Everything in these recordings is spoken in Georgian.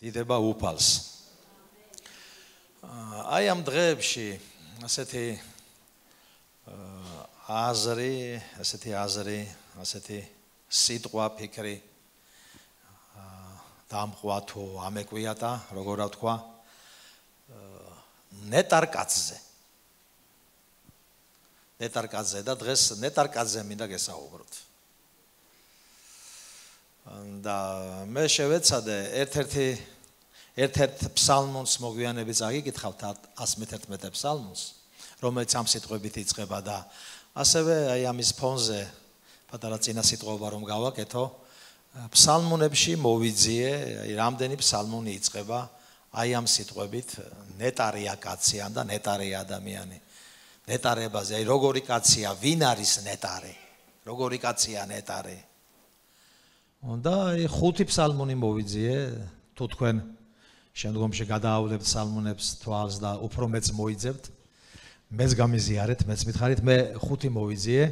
დიდება უფალს. აი ამ დღეებში ასეთი აზრი, ასეთი სიტყვა, ფიქრი დამყვა თუ ამეკვია და როგორ ვთქვა ნეტარკაცზე და დღეს ნეტარკაცზე მინდა გესაუბროთ. და მე შევეცადე ერთ-ერთ ფსალმუნს მოგვიანებით წაგიკითხავთ 111 ფსალმუნს, რომელიც ამ სიტყვებით იწყება და ასევე აი ამის ფონზე პატარა წინასიტყვობა რომ გავაკეთო, ფსალმუნებში მოვიძიე, აი რამდენი ფსალმუნი იწყება აი ამ სიტყვებით ნეტარია კაცი და ნეტარია ადამიანი. ნეტარებაზე, აი როგორი კაცია, ვინ არის ნეტარი? როგორი კაცია ნეტარი? და აი 5 ფსალმუნი მოვიძიე, თუ თქვენ შემდგომში გადაავლებთ ფსალმუნებს თვალს და უფრო მეც მოიძებთ, მეც გამიზიარეთ, მეც მითხარით, მე 5 მოვიძიე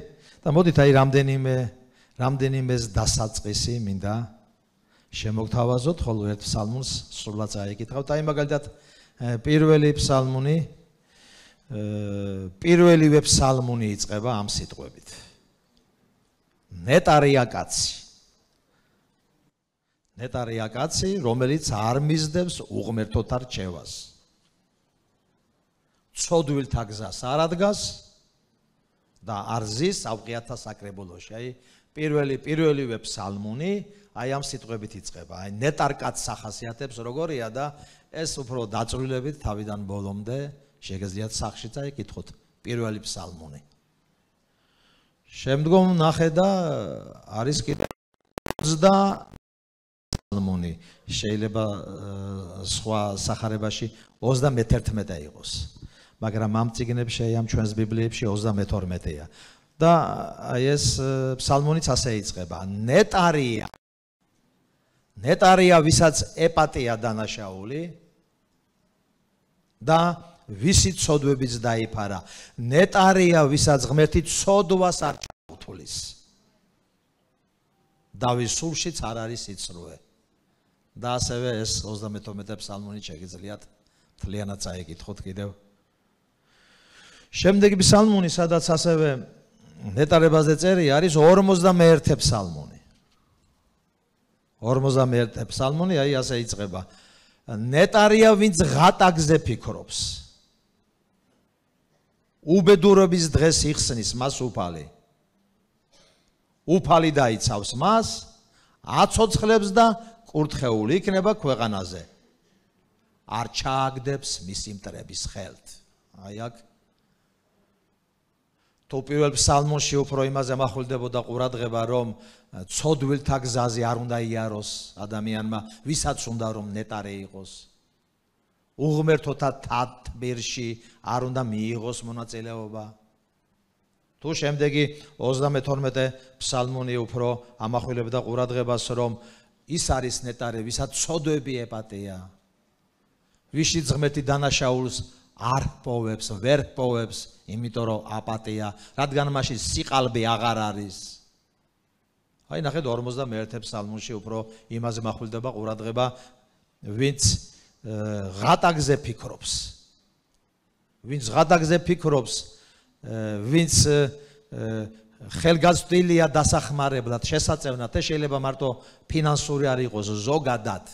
და მოდით აი რამდენიმეს დასაწყისი მინდა შემოგთავაზოთ, ხოლო ერთ ფსალმუნს სრულად წაიკითხავთ. აი მაგალითად პირველი ფსალმუნი, პირველივე ფსალმუნი იწყება ამ სიტყვებით. ნეტარია კაცი. ნეტარია კაცი, რომელიც არ მისდევს უღმერთოთა რჩევას. ცოდვილთა გზას არ ადგას და არ ზის ავყიათა საკრებულოში. აი პირველივე ფსალმუნი აი ამ სიტყვებით იწყება. აი ნეტარ კაცს ახასიათებს როგორია და ეს უფრო დაწვრილებით თავიდან ბოლომდე შეგეძლიათ სახში წაიკითხოთ პირველი ფსალმუნი. შემდგომ ნახე და არის კიდე 20 ფსალმუნი, შეიძლება სხვა სახარებაში 31 იყოს, მაგრამ ამ წიგნებში, ამ ჩვენს ბიბლიებში 32-ია. და აი ეს ფსალმუნიც ასე იწყება. ნეტარია, ვისაც ეპატია დანაშაული და ვისი ცოდვებიც დაიფარა. ნეტარია, ვისაც ღმერთი ცოდვას არ ჩაუთვლის. და ვის სულშიც არ არის სიცრუე. და ასევე ეს 32 ფსალმუნი შეგიძლიათ მთლიანად წაიკითხოთ კიდევ. შემდეგი ფსალმუნი, სადაც ასევე ნეტარებაზე წერია, არის 51 ფსალმუნი. 51 ფსალმუნი, აი ასე იწყება. ნეტარია, ვინც ღატაკზე ფიქრობს. უბედურობის დღეს იხსნის მას უფალი. უფალი დაიცავს მას, აცოცხლებს და კურთხეული იქნება ქვეყანაზე. არ ჩააგდებს მისი მტრების ხელთ. აი აქ თუ პირველ ფსალმუნში უფრო იმაზე მახვილდებოდა ყურადღება, რომ ცოდვილთა გზაზე არ უნდა იაროს ადამიანმა, ვისაც უნდა რომ ნეტარი იყოს. უღმერთოთა თათბირში არ უნდა მიიღოს მონაწილეობა. თუ შემდეგი 32 ფსალმუნი უფრო ამახვილებდა ყურადღებას, რომ ის არის ნეტარი, ვისაც ცოდვები ეპატია. ვიშიც ღმერთი დანაშაულს არ პოვებს, ვერ პოვებს, იმიტომ რომ აპატია, რადგან მაშინ სიყალბე აღარ არის. აი ნახეთ 51 ფსალმუნში უფრო იმაზე მახვილდება ყურადღება, ვინც ღატაკზე ფიქრობს. ვინც ღატაკზე ფიქრობს, ვინც ხელგაზრდილია დასახმარებლად, შესაწევნად, შეიძლება მარტო ფინანსური არ იყოს, ზოგადად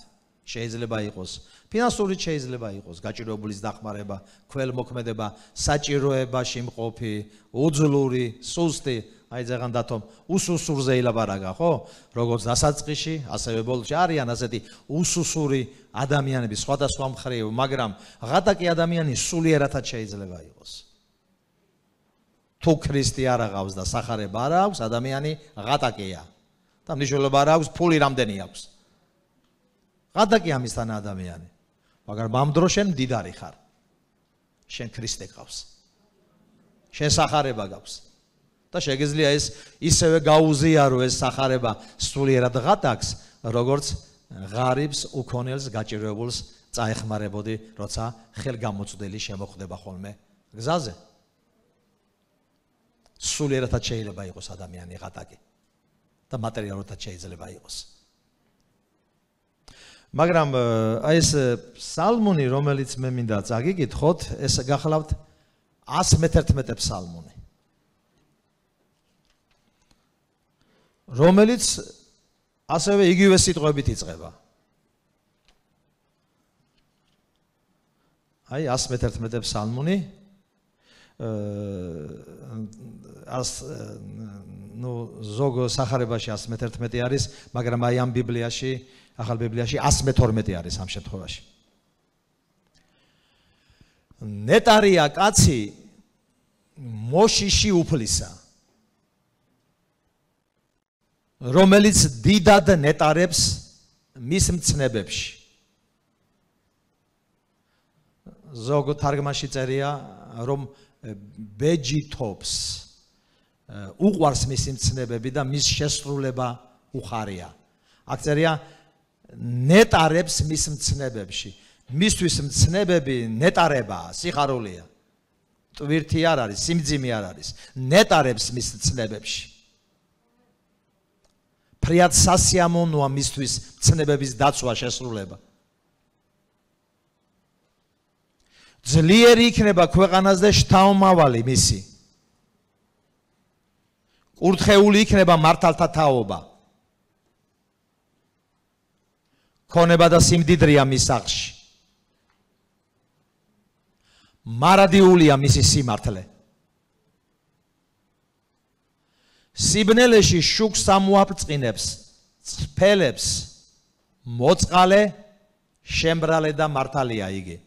შეიძლება იყოს. ფინანსური შეიძლება იყოს, გაჭირვებულის დახმარება, ქველმოქმედება, საჭიროებაში მყოფი, უძლური, სუსტი, აი ზეგან დათომ უსუსურზე ილაპარაკა, ხო? როგორც დასაწყისში, ასევე ბოლოში არიან ასეთი უსუსური ადამიანები სხვადასხვა მხრივ, მაგრამ ღატაკი ადამიანი სულიერათაც შეიძლება იყოს. თუ ქრისტე არ აღავს და სახარება არ აქვს, ადამიანი ღატაკია. და მნიშვნელობა არ აქვს, ფული რამდენი აქვს. ღატაკი ამისთან ადამიანი. მაგრამ ამ დროს შენ მდიდარი ხარ. შენ ქრისტე გყავს. შენ სახარება გაქვს. და შეგიძლია ეს ისევე გაუზიარო ეს სახარება სულიერად ღატაკს, როგორც ღარიბს, უქონელს, გაჭირვებულს წაეხმარებოდი, როცა ხელგამოწვდელი შემოხვდება ხოლმე გზაზე. სულიერადაც შეიძლება იყოს ადამიანი ღატაკი და მატერიალურადაც შეიძლება იყოს. მაგრამ აი ეს ფსალმუნი, რომელიც მე მინდა წაგიკითხოთ, ეს გახლავთ 111 ფსალმუნი. რომელიც ასევე იგივე სიტყვებით იწყება. აი 111 ფსალმუნი ზოგ სახარებაში 111 არის, მაგრამ აი ამ ბიბლიაში, ახალ ბიბლიაში 112 არის ამ შემთხვევაში. ნეტარია კაცი მოშიში უფლისა, რომელიც დიდად ნეტარებს მის მცნებებში. ზოგ თარგმანში წერია, რომ ბეჯითობს, უყვარს მისი მცნებები და მის შესრულება უხარია. აქ წერია ნეტარებს მის მცნებებში. მისთვის მცნებები ნეტარებაა, სიხარულია. ტვირთი არ არის, სიმძიმე არ არის. ნეტარებს მის მცნებებში. ფრიად სასიამოვნოა მისთვის მცნებების დაცვა, შესრულება. ძლიერი იქნება ქვეყანაზე შთამომავალი მისი. კურთხეული იქნება მართალთა თაობა. ქონება და სიმდიდრეა მის სახლში. მარადიულია მისი სიმართლე. სიბნელეში შუქს ამოაბრწყინებს, წფელებს, მოწყალე, შემბრალე და მართალია იგი.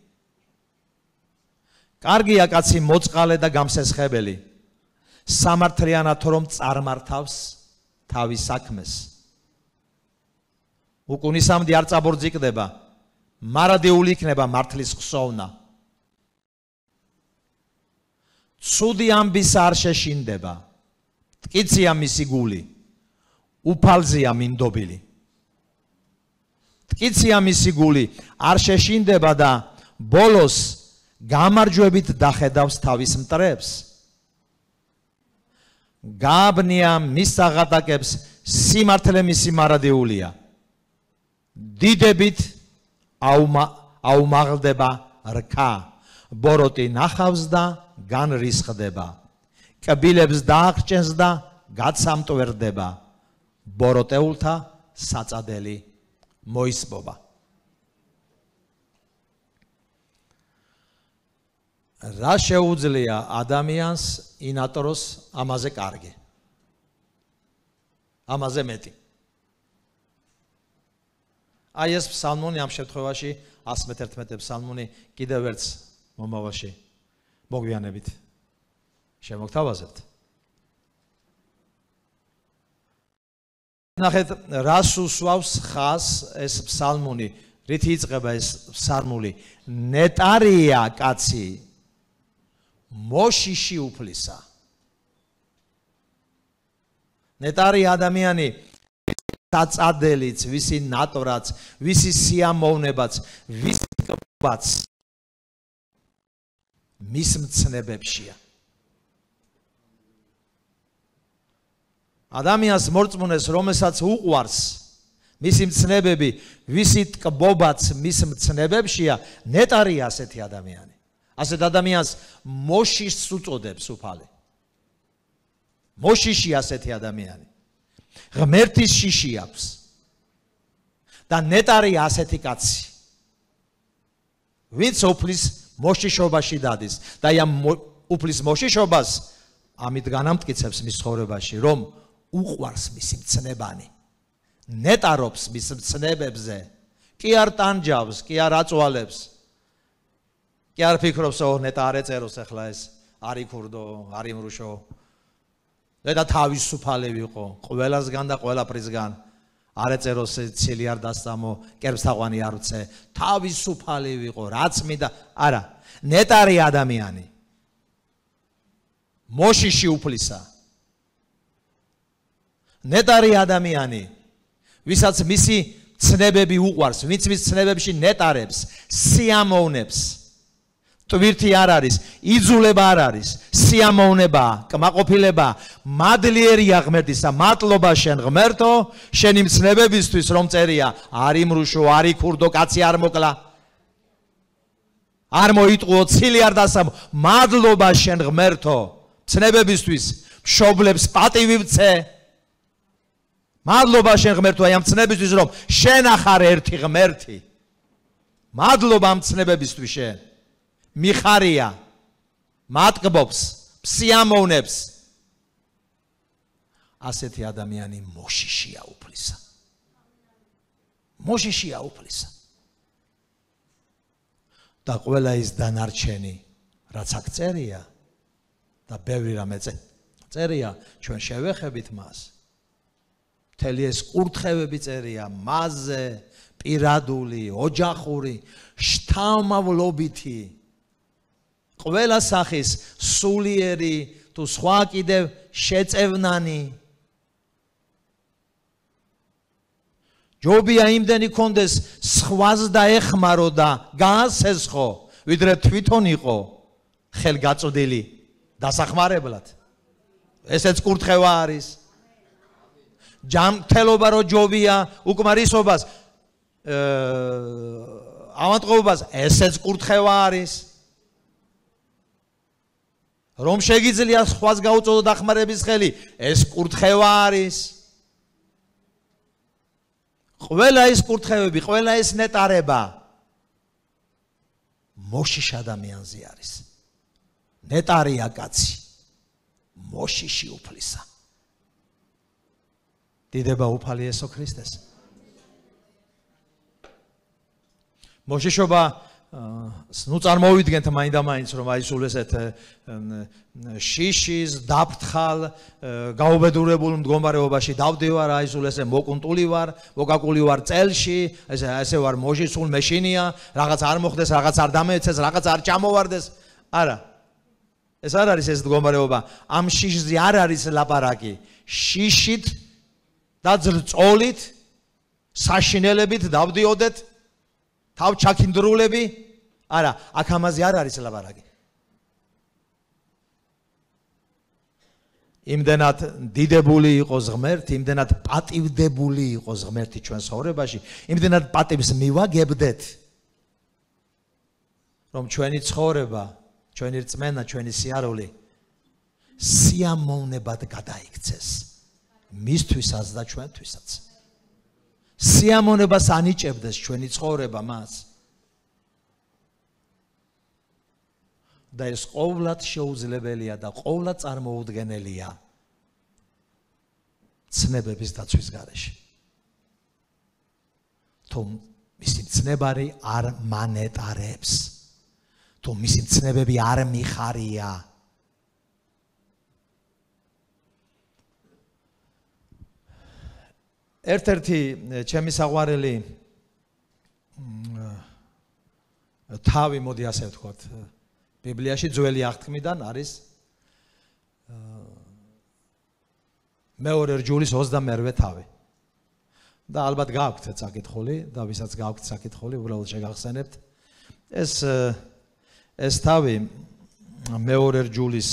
კარგია კაცი მოწყალე და გამსესხებელი, სამართლიანად რომ წარმართავს თავის საქმეს. უკუნისამდე არ წაბორძიკდება, მარადიული იქნება მართლის ხსოვნა. ცუდი ამბის არ შეშინდება, მტკიცია მისი გული, უფალზეა მინდობილი. მტკიცია მისი გული, არ შეშინდება და ბოლოს გამარჯვებით დახედავს თავის მტრებს. გააბნია მის საღატაკებს, სიმართლე მისი მარადიულია. დიდებით აუმაღლდება რქა, ბოროტი ნახავს და განრისხდება. კბილებს დააღჭენს და გაცამტვერდება. ბოროტეულთა საწადელი მოისპობა. რა შეუძლია ადამიანს ინატროს ამაზე კარგი? ამაზე მეტი. აი ეს ფსალმუნი ამ შემთხვევაში 111 ფსალმუნი კიდევ ერთს მომავალში მოგვიანებით შემოგთავაზებთ. ნახეთ, რას უსვავს ხას ეს ფსალმუნი, რით იწყება ეს ფსალმუნი? ნეტარია კაცი მოშიში უფლისა. ნეტარი ადამიანი, საწადილიც, ვისი ნატრაც, ვისი სიამოვნებაც, ვისი კბაც მის მცნებებშია. ადამიანს მორწმუნეს, რომელსაც უყვარს მისი მცნებები, ვისი კბობაც მის მცნებებშია, ნეტარია ასეთი ადამიანი. ასეთ ადამიანს მოშიშს უწოდებს უფალი. მოშიში ასეთი ადამიანი. ღმერთის შიში აქვს. და ნეტარია ასეთი კაცი. ვინც უფლის მოშიშობაში დადის და ამ უფლის მოშიშობას ამით განამტკიცებს მის ცხოვრებაში, რომ უყვარს მისი მცნებანი. ნეტარობს მის მცნებებზე, კი არ ტანჯავს, კი არ აწვალებს. კი არ ფიქრობს, ნეტა არ ეწეროს ახლა ეს, არ იქურდო, არ იმრუშო. და თავისუფალი ვიყო, ყველასგან და ყველაფრისგან. არ ეწეროს ცილი არ დასწამო, კერპს თაყვანი არ ვცე, თავისუფალი ვიყო, რაც მინდა, არა, ნეტარი ადამიანი. მოშიში უფლისა. ნეტარი ადამიანი, ვისაც მისი ცნებები უყვარს, ვინც მის ცნებებში ნეტარებს, სიამოვნებს, ტვირთი არ არის, იძულება არ არის, სიამოვნებაა, კმაყოფილება, მადლიერია ღმერთისა, მადლობა შენ ღმერთო, შენი მცნებებისთვის რომ წერია, არ იმრუშო, არ იქურდო, კაცი არ მოკლა. არ მოიტყუო, ცილი არ დასამო, მადლობა შენ ღმერთო, მცნებებისთვის, მშობლებს პატივი ვცე. მადლობა შენ ღმერთო, აი ამ მცნებებისთვის რომ შენ ახარ ერთი ღმერთი. მადლობა ამ მცნებებისთვის შენ. მიხარია, მატკბობს, სიამოვნებს. ასეთი ადამიანი მოშიშია უფლისა. მოშიშია უფლისა. და ყველა ის დანარჩენი, რაც აქ წერია და ბევრი რამე წერია, ჩვენ შევეხებით მას. მთელი ეს კურთხევები წერია, მასზე, პირადული, ოჯახური, შთამავლობითი, ყველა სახის სულიერი თუ სხვა კიდევ შეწევნანი. ჯობია იმდენი კონდეს სხვას დაეხმარო და გაასესხო, ვიდრე თვითონ იყო ხელგაწოდილი დასახმარებლად. ესეც კურთხევა არის. ჯანმრთელობა რო ჯობია უკმარისობას ავადმყოფობას, ესეც კურთხევა არის. რომ შეგიძლია სხვას გაუწოდო დახმარების ხელი, ეს კურთხევა არის. ყველა ეს კურთხევები, ყველა ეს ნეტარება მოშიშ ადამიანზე არის. ნეტარია კაცი, მოშიში უფლისა. დიდება უფალი იესო ქრისტეს. მოშიშობა ნუ წარმოვიდგენთ მაინდა-მაინც რომ აი სულ ესეთ შიშის, დაფრთხალ, გაუბედურებულ მდგომარეობაში დავდივარ, აი სულ ესე მოკუნტული ვარ, მოკაკული ვარ წელში, ესე ვარ მოჟი, სულ მეშინია, რაღაც არ მოხდეს, რაღაც არ დამეცეს, რაღაც არ ჩამოვარდეს. არა. ეს არ არის ეს მდგომარეობა. ამ შიშზე არ არის ლაპარაკი. შიშით და ძრწოლით, საშინელებით დავდიოდეთ. თავ ჩაქინდრულები, არა, აქ ამაზე არ არის ლაპარაკი. იმდენად დიდებული იყოს ღმერთი, იმდენად პატივდებული იყოს ღმერთი ჩვენ ცხოვრებაში, იმდენად პატივს მივაგებდეთ, რომ ჩვენი ცხოვრება, ჩვენი რწმენა, ჩვენი სიარული სიამოვნებად გადაიქცეს მისთვისაც და ჩვენთვისაც. სიამოვნებას ანიჭებდეს ჩვენი ცხოვრება მას. და ეს ყოვლად შეუძლებელია და ყოვლად წარმოუდგენელია ცნებების დაცვის გარეშე. თუ მისი ცნებარი არ მანეტარებს, თუ მისი ცნებები არ მიხარია, ერთ-ერთი ჩემი საყვარელი თავი, მოდი ასე ვთქვათ, ბიბლიაში ძველი აღთქმიდან არის მეორე რჯულის 28-ვე თავი. და ალბათ გააქვთ საკითხული და ვისაც გააქვთ საკითხული, უბრალოდ შეგახსენებთ. ეს თავი მეორე რჯულის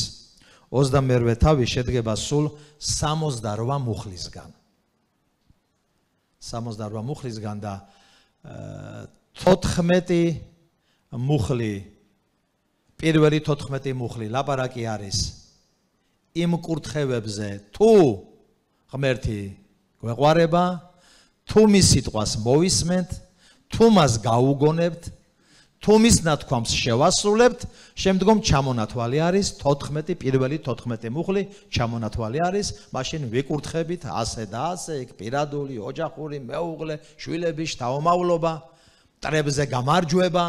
28-ვე თავი შედგება სულ 68 მუხლისგან. 68 მუხლისგან და 14 მუხლი, პირველი 14 მუხლი ლაპარაკი არის იმ კურთხევებზე, თუ ღმერთი გვეყვარება, თუ მის სიტყვას მოვისმენთ, თუ მას გაუგონებთ, თუ მის ნათქვამს შევასრულებთ, შემდგომ ჩამონათვალი არის 14 პირველი 14 მუხლი ჩამონათვალი არის, მაშინ ვიკურთხებით ასე და ასე, იქ პირადული, ოჯახური, მეუღლე, შვილები, შთამომავლობა, მტრებზე გამარჯვება,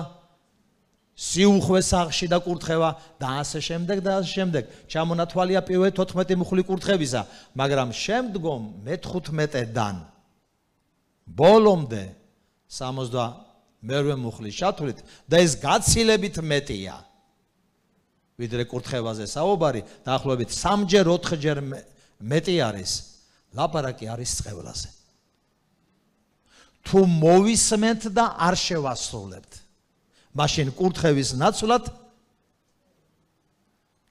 სიუხვე სახლში და კურთხევა და ასე შემდეგ და ასე შემდეგ. ჩამონათვალია პირველი 14 მუხლი კურთხევისა, მაგრამ შემდგომ მე-15-დან ბოლომდე 62 მუხლის ჩათვლით და ეს გაცილებით მეტია. ვიდრე კურთხევაზე საუბარი, დაახლოებით 3-ჯერ 4-ჯერ მეტი არის, ლაპარაკი არის წყევლაზე. თუ მოვისმენთ და არ შევასრულებთ, მაშინ კურთხევის ნაცვლად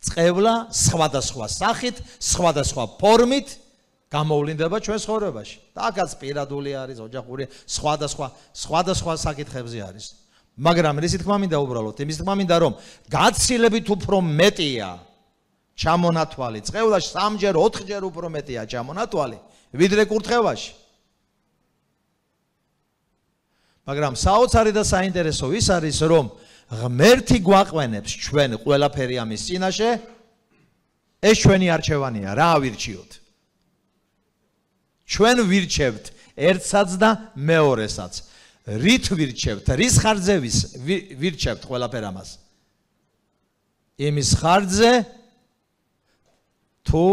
წყევლა სხვადასხვა სახით, სხვადასხვა ფორმით გამოვლინდება ჩვენ ცხოვრებაში. აქაც პირადული არის, ოჯახური, სხვადასხვა საკითხებზე არის. მაგრამ რისი თქმა მინდა უბრალოდ, იმის თქმა მინდა რომ გაცილებით უფრო მეტია ჩამონათვალი წყევლაში, 3-ჯერ, 4-ჯერ უფრო მეტია ჩამონათვალი, ვიდრე კურთხევაში. მაგრამ საოცარი და საინტერესო ის არის, რომ ღმერთი გვაყვენებს ჩვენ ყველაფერი ამის წინაშე, ეს ჩვენი არჩევანია, რა ავირჩიოთ. ჩვენ ვირჩევთ ერთსაც და მეორესაც. რით ვირჩევთ? რის ხარჯზე ვირჩევთ ყველაფერ ამას? იმის ხარჯზე, თუ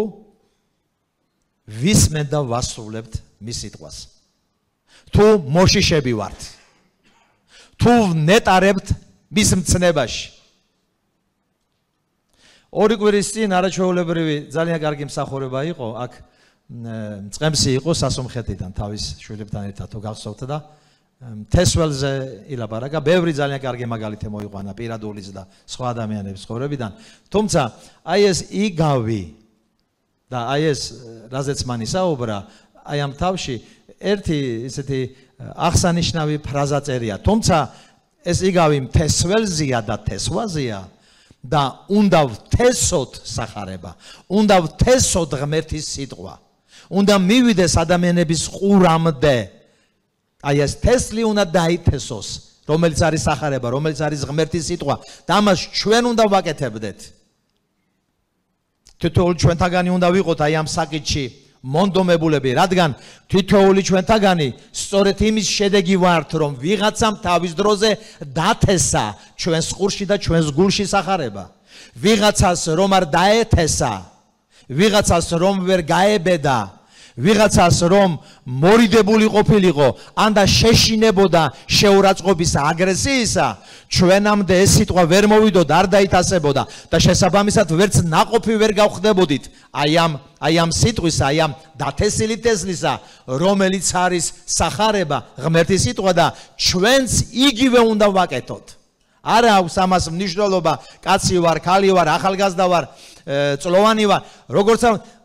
ვისმენთ და ვასრულებთ მის სიტყვას. თუ მოშიშები ვართ. თუ ვნეტარებთ მის მცნებაში. ორი კვირის წინ არაჩვეულებრივი ძალიან კარგი მსახურება იყო, აქ წყემსი იყო სასომხეთიდან თავის შვილებთან ერთად თუ გახსოვთ და თესველზე ილაპარაკა, ბევრი ძალიან კარგი მაგალითი მოიყვანა პირადულიც და სხვა ადამიანების ცხოვრებიდან. თუმცა აი ეს იგავი და აი ეს რაზეც მან ისაუბრა, აი ამ თავში ერთი ისეთი აღსანიშნავი ფრაზა წერია. თუმცა ეს იგავი თესველზია და თესვაზია და უნდა ვთესოთ სახარება, უნდა ვთესოთ ღმერთის სიტყვა, უნდა მივიდეს ადამიანების ყურამდე. აი ეს თესლი უნდა დაითესოს, რომელიც არის სახარება, რომელიც არის ღმერთის სიტყვა და ამას ჩვენ უნდა ვაკეთებდეთ. თითოეული ჩვენთაგანი უნდა ვიყოთ აი ამ საკითხში მონდომებულები, რადგან თითოეული ჩვენთაგანი სწორედ იმის შედეგი ვართ, რომ ვიღაცამ თავის დროზე დათესა ჩვენს ყურში და ჩვენს გულში სახარება. ვიღაცას რომ არ დაეთესა, ვიღაცას რომ ვერ გაებედა, ვიღაცას რომ მორიდებული ყოფილიყო, ან და შეშინებოდა შეურაცხყოფის აგრესიისა, ჩვენამდე ეს სიტყვა ვერ მოვიდოდა, არ დაითასებოდა და შესაბამისად ვერც ნაყოფი ვერ გავხდებოდით აი ამ სიტყვისა, აი ამ დათესილი თესლისა, რომელიც არის სახარება, ღმერთის სიტყვა და ჩვენც იგივე უნდა ვაკეთოთ. არა აქვს ამას მნიშვნელობა, კაცი ვარ, ქალი ვარ, ახალგაზრდა ვარ, წლოვანი ვარ, როგორც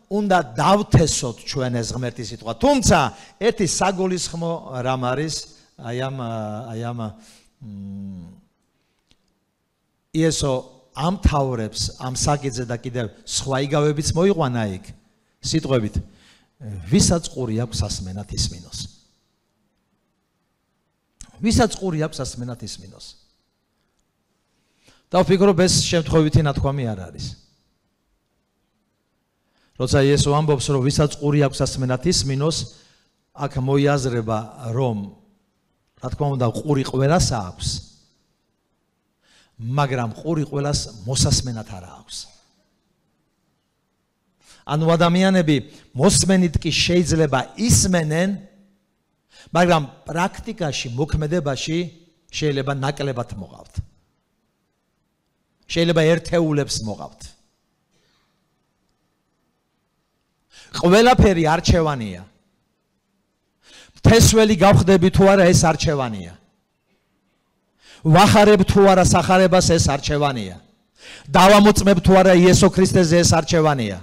უნდა დავთესოთ ჩვენ ეს ღმერთის სიტყვა. თუმცა ერთი საგულისხმო რამ არის აი ამ იესო ამთავრებს ამ საკითხზე და კიდევ სხვა იგავებიც მოიყვანა იქ სიტყვებით, ვისაც ყური აქვს ასმენად ისმინოს. ვისაც ყური აქვს ასმენად ისმინოს. და ვფიქრობ ეს შემთხვევითი ნათქვამი არ არის. როცა იესო ამბობს, რომ ვისაც ყური აქვს ასმენად ისმინოს, აქ მოიაზრება, რომ რა თქმა უნდა ყური ყველას აქვს, მაგრამ ყური ყველას მოსასმენად არ აქვს. ანუ ადამიანები მოსმენით კი შეიძლება ისმენენ, მაგრამ პრაქტიკაში, მოქმედებაში შეიძლება ნაკლებად მოყავთ. შეიძლება ერთეულებს მოყავთ. ყველაფერი არჩევანია. თესველი გავხდები თუ არა, ეს არჩევანია. ვახარებ თუ არა სახარებას, ეს არჩევანია. დავამოწმებ თუ არა იესო ქრისტეზე, ეს არჩევანია.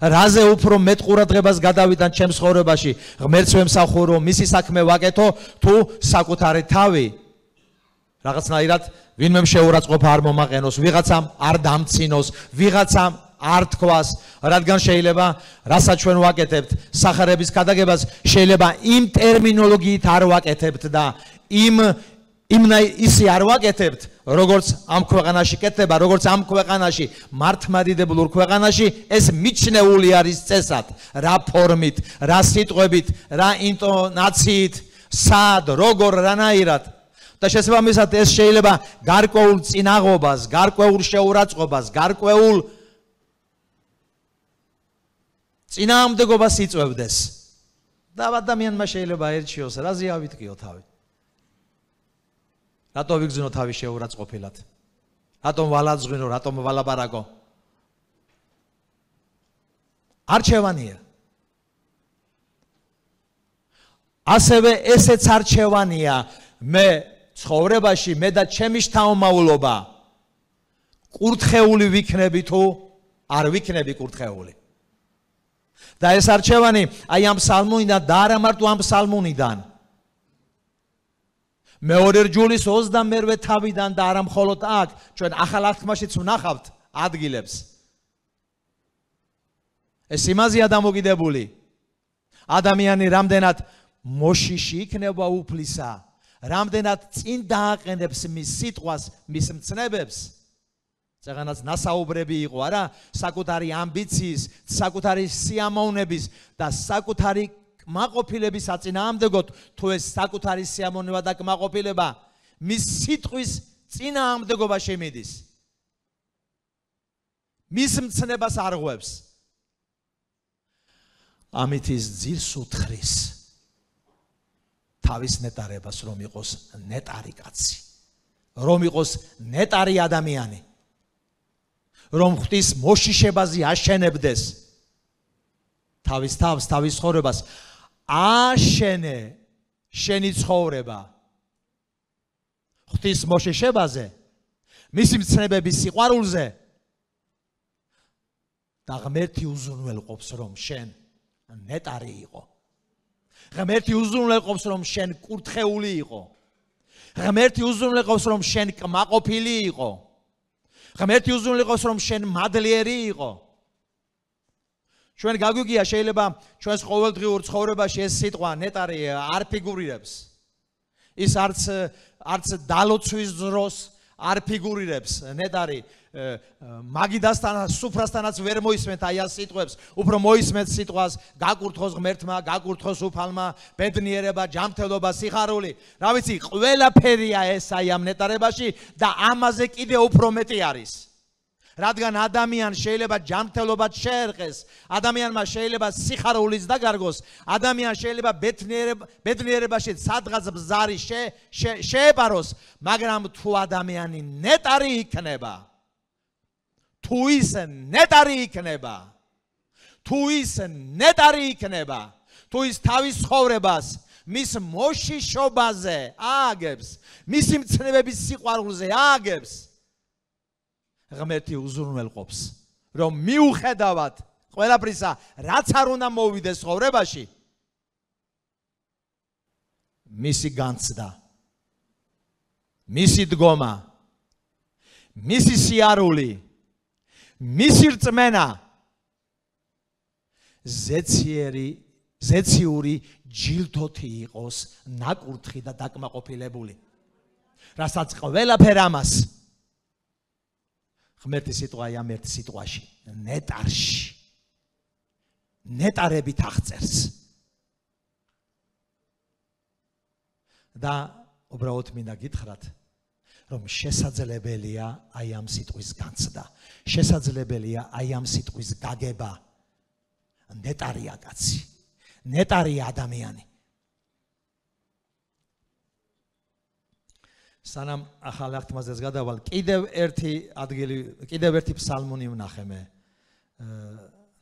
რაზე უფრო მეტ ყურადღებას გადავიტან ჩემს ცხოვრებაში, ღმერთს ვემსახურო, მისი საქმე ვაკეთო, თუ საკუთარი თავი რაღაცნაირად ვინმე შეურაცხყოფა არ მომაყენოს, ვიღაცამ არ დამცინოს, ვიღაცამ არ თქვას, რადგან შეიძლება რასაც ჩვენ ვაკეთებთ სახარების გადაგებას, შეიძლება იმ ტერმინოლოგიით არ ვაკეთებთ და ისე არ ვაკეთებთ, როგორც ამ ქვეყანაში კეთდება, როგორც ამ ქვეყანაში, მართლმადიდებლურ ქვეყანაში ეს მიჩნეული არის წესად, რა ფორმით, რა სიტყვებით, რა ინტონაციით, სად, როგორ, რანაირად. და შესაბამისად ეს შეიძლება გარკვეულ წინაღობას, გარკვეულ შეურაცხყოფას, გარკვეულ წინააღმდეგობას იწვევდეს. და ადამიანმა შეიძლება ერჩიოს, რაზე ავიტკიო თავი. რატო ვიგზნო თავი შეურაცხყოფილად? რატომ ვალაძღვინო, რატომ ვალაპარაკო? არჩევანია. ასევე ესეც არჩევანია, მე ცხოვრებაში, მე და ჩემი შთამომავლობა კურთხეული ვიქნები თუ არ ვიქნები კურთხეული. და ეს არჩევანი აი ამ ფსალმუნიდან და არა მარტო ამ ფსალმუნიდან. მეორე რჯულის 28-ვე თავიდან და არა მხოლოდ აქ, ჩვენ ახალ აღთქმაშიც ვნახავთ ადგილებს. ეს იმაზეა დამოკიდებული. ადამიანი რამდენად მოშიში იქნება უფლისა, რამდენად წინ დააყენებს მის სიტყვას, მის მცნებებს. წეგანაც ნასაუბრები იყო, არა, საკუთარი ამბიციის, საკუთარი სიამოვნების და საკუთარი კმაყოფილების აწინააღმდეგოთ, თუ ეს საკუთარი სიამოვნება და კმაყოფილება მის სიტყვის წინააღმდეგობაში მიდის. მის მცნებას არღვევს. ამით ის ძირს უთხრის თავის ნეტარებას, რომ იყოს ნეტარი კაცი, რომ იყოს ნეტარი ადამიანი, რომ ღვთის მოშიშებაზე აშენებდეს თავის თავს, თავის ცხოვრებას. აშენე შენი ცხოვრება ღვთის მოშიშებაზე, მისი მცნებების სიყვარულზე და ღმერთი უზრუნველყოფს, რომ შენ ნეტარი იყო. ღმერთი უზრუნველყოფს, რომ შენ კურთხეული იყო. ღმერთი უზრუნველყოფს, რომ შენ კმაყოფილი იყო. ღმერთი უზრუნველყოფს, რომ შენ მადლიერი იყო. ჩვენ გაგვიგია, შეიძლება ჩვენს ყოველდღიურ ცხოვრებაში ეს სიტყვა ნეტარი არ ფიგურირებს. ის არც დალოცვის დროს არ ფიგურირებს ნეტარი. მაგიდასთან, სუფრასთანაც ვერ მოისმენთ აი ამ სიტყვებს. უფრო მოისმენთ სიტყვას გაკურთხოს ღმერთმა, გაკურთხოს უფალმა, ბედნიერება, ჯანმრთელობა, სიხარული. რა ვიცი, ყველაფერია ეს აი ამ ნეტარებაში და ამაზე კიდე უფრო მეტი არის. რადგან ადამიანს შეიძლება ჯანმრთელობაც შეერყეს, ადამიანმა შეიძლება სიხარულიც დაგარგოს, ადამიანს შეიძლება ბედნიერებაში სადღაც ბზარი შეეპაროს, მაგრამ თუ ადამიანი ნეტარი იქნება, თუ ის ნეტარი იქნება, თუ ის ნეტარი იქნება, თუ ის თავის ცხოვრებას მის მოშიშობაზე ააგებს, მისი მცნებების სიყვარულზე ააგებს, ღმერთი უზრუნველყოფს, რომ მიუხედავად ყველაფრისა, რაც არ უნდა მოვიდეს ცხოვრებაში, მისი განცდა, მისი დგომა, მისი სიარული, მისი რწმენა ზეციური ჯილდოთი იყოს ნაკურთხი და დაკმაყოფილებული. რასაც ყველაფერ ამას ღმერთის სიტყვაა ამ ერთ სიტყვაში, ნეტარში, ნეტარებით აღწერს. და უბრალოდ მინდა გითხრათ, რომ შესაძლებელია აი ამ სიტყვის განცდა, შესაძლებელია აი ამ სიტყვის გაგება. ნეტარია კაცი, ნეტარია ადამიანი. სანამ ახალ აღთქმაზეც გადავალ, კიდევ ერთი ფსალმუნი ვნახე მე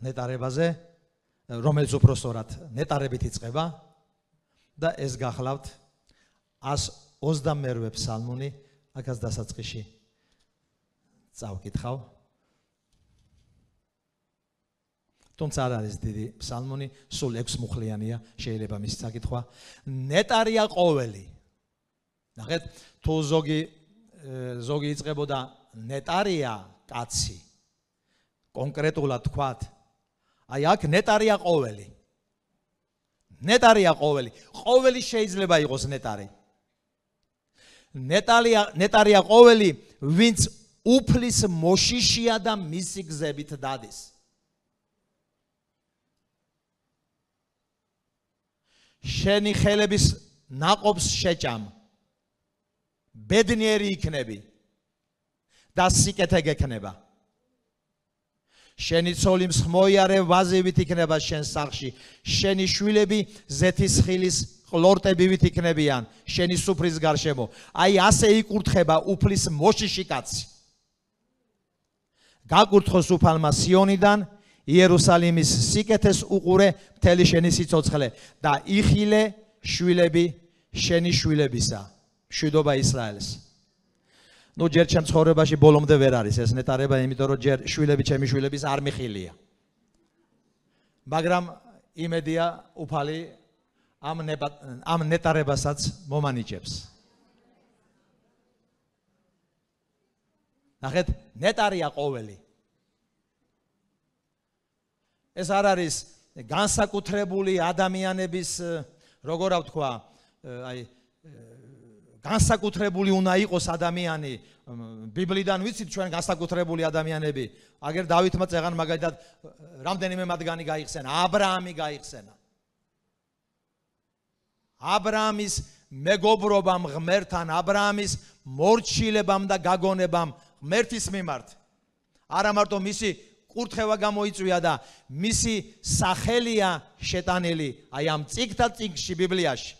ნეტარებაზე, რომელიც უფრო სწორად ნეტარებით იწყება და ეს გახლავთ 128 ფსალმუნი, აქაც დასაწყისში წავკითხავ. თუმცა არ არის დიდი ფსალმუნი, სულ 6 მუხლიანია, შეიძლება მისი საკითხვა. ნეტარია ყოველი. ნახეთ, თუ ზოგი იწყებოდა ნეტარია კაცი, კონკრეტულად თქვათ, აი აქ ნეტარია ყოველი. ნეტარია ყოველი. ყოველი შეიძლება იყოს ნეტარი. ნეტარია ყოველი, ვინც უფლის მოშიშია და მისი გზებით დადის. შენი ხელების ნაყოფს შეჭამ. ბედნიერი იქნები და სიკეთე გექნება. შენი ცოლი მსხმოიარე ვაზივით იქნება შენ სახლში, შენი შვილები ზეთისხილის ყლორტებივით იქნებიან შენი სუფრის გარშემო. აი ასე იკურთხება უფლის მოშიში კაცი. გაკურთხოს უფალმა სიონიდან, იერუსალიმის სიკეთეს უყურე მთელი შენი სიცოცხლე და იხილე შვილები შენი შვილებისა. მშვიდობა ისრაელს. ნუ ჯერ ჩემ ცხოვრებაში ბოლომდე ვერ არის ეს ნეტარება, იმიტომ რომ ჯერ შვილები ჩემი შვილების არ მიხილია. მაგრამ იმედია უფალი ამ ნეტარებასაც მომანიჭებს. ნახეთ, ნეტარია ყოველი. ეს არ არის განსაკუთრებული ადამიანების, როგორ ვთქვა, აი განსაკუთრებული უნდა იყოს ადამიანი. ბიბლიდან ვიცით ჩვენ განსაკუთრებული ადამიანები. აგერ დავითმა წეღან მაგალითად რამდენიმე მათგანი გაიხსენა, აბრაამი გაიხსენა. აბრაამის მეგობრობამ ღმერთთან, აბრაამის მორჩილებამ და გაგონებამ ღმერთის მიმართ. არა მარტო მისი კურთხევა გამოიწვია და მისი სახელია შეტანილი აი ამ წიგნთა წიგნში ბიბლიაში.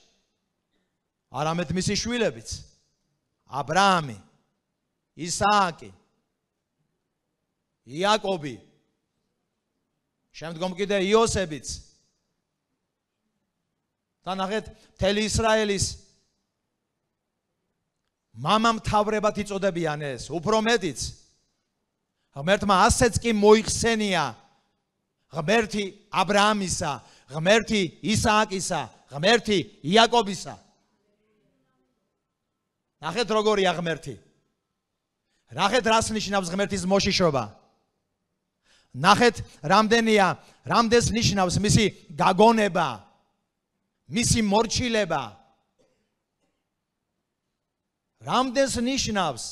არამედ მისი შვილებიც. აბრაამი, ისააკი, იაკობი, შემდგომ კიდე იოსებიც. და ნახეთ, მთელი ისრაელის მამამთავრებად იწოდებიან ეს, უფრო მეტიც. ღმერთმა ასეც კი მოიხსენია ღმერთი აბრაამისა, ღმერთი ისააკისა, ღმერთი იაკობისა. ნახეთ როგორია ღმერთი. ნახეთ რას ნიშნავს ღმერთის მოშიშობა. ნახეთ რამდენს ნიშნავს მისი გაგონება, მისი მორჩილება. რამდენს ნიშნავს,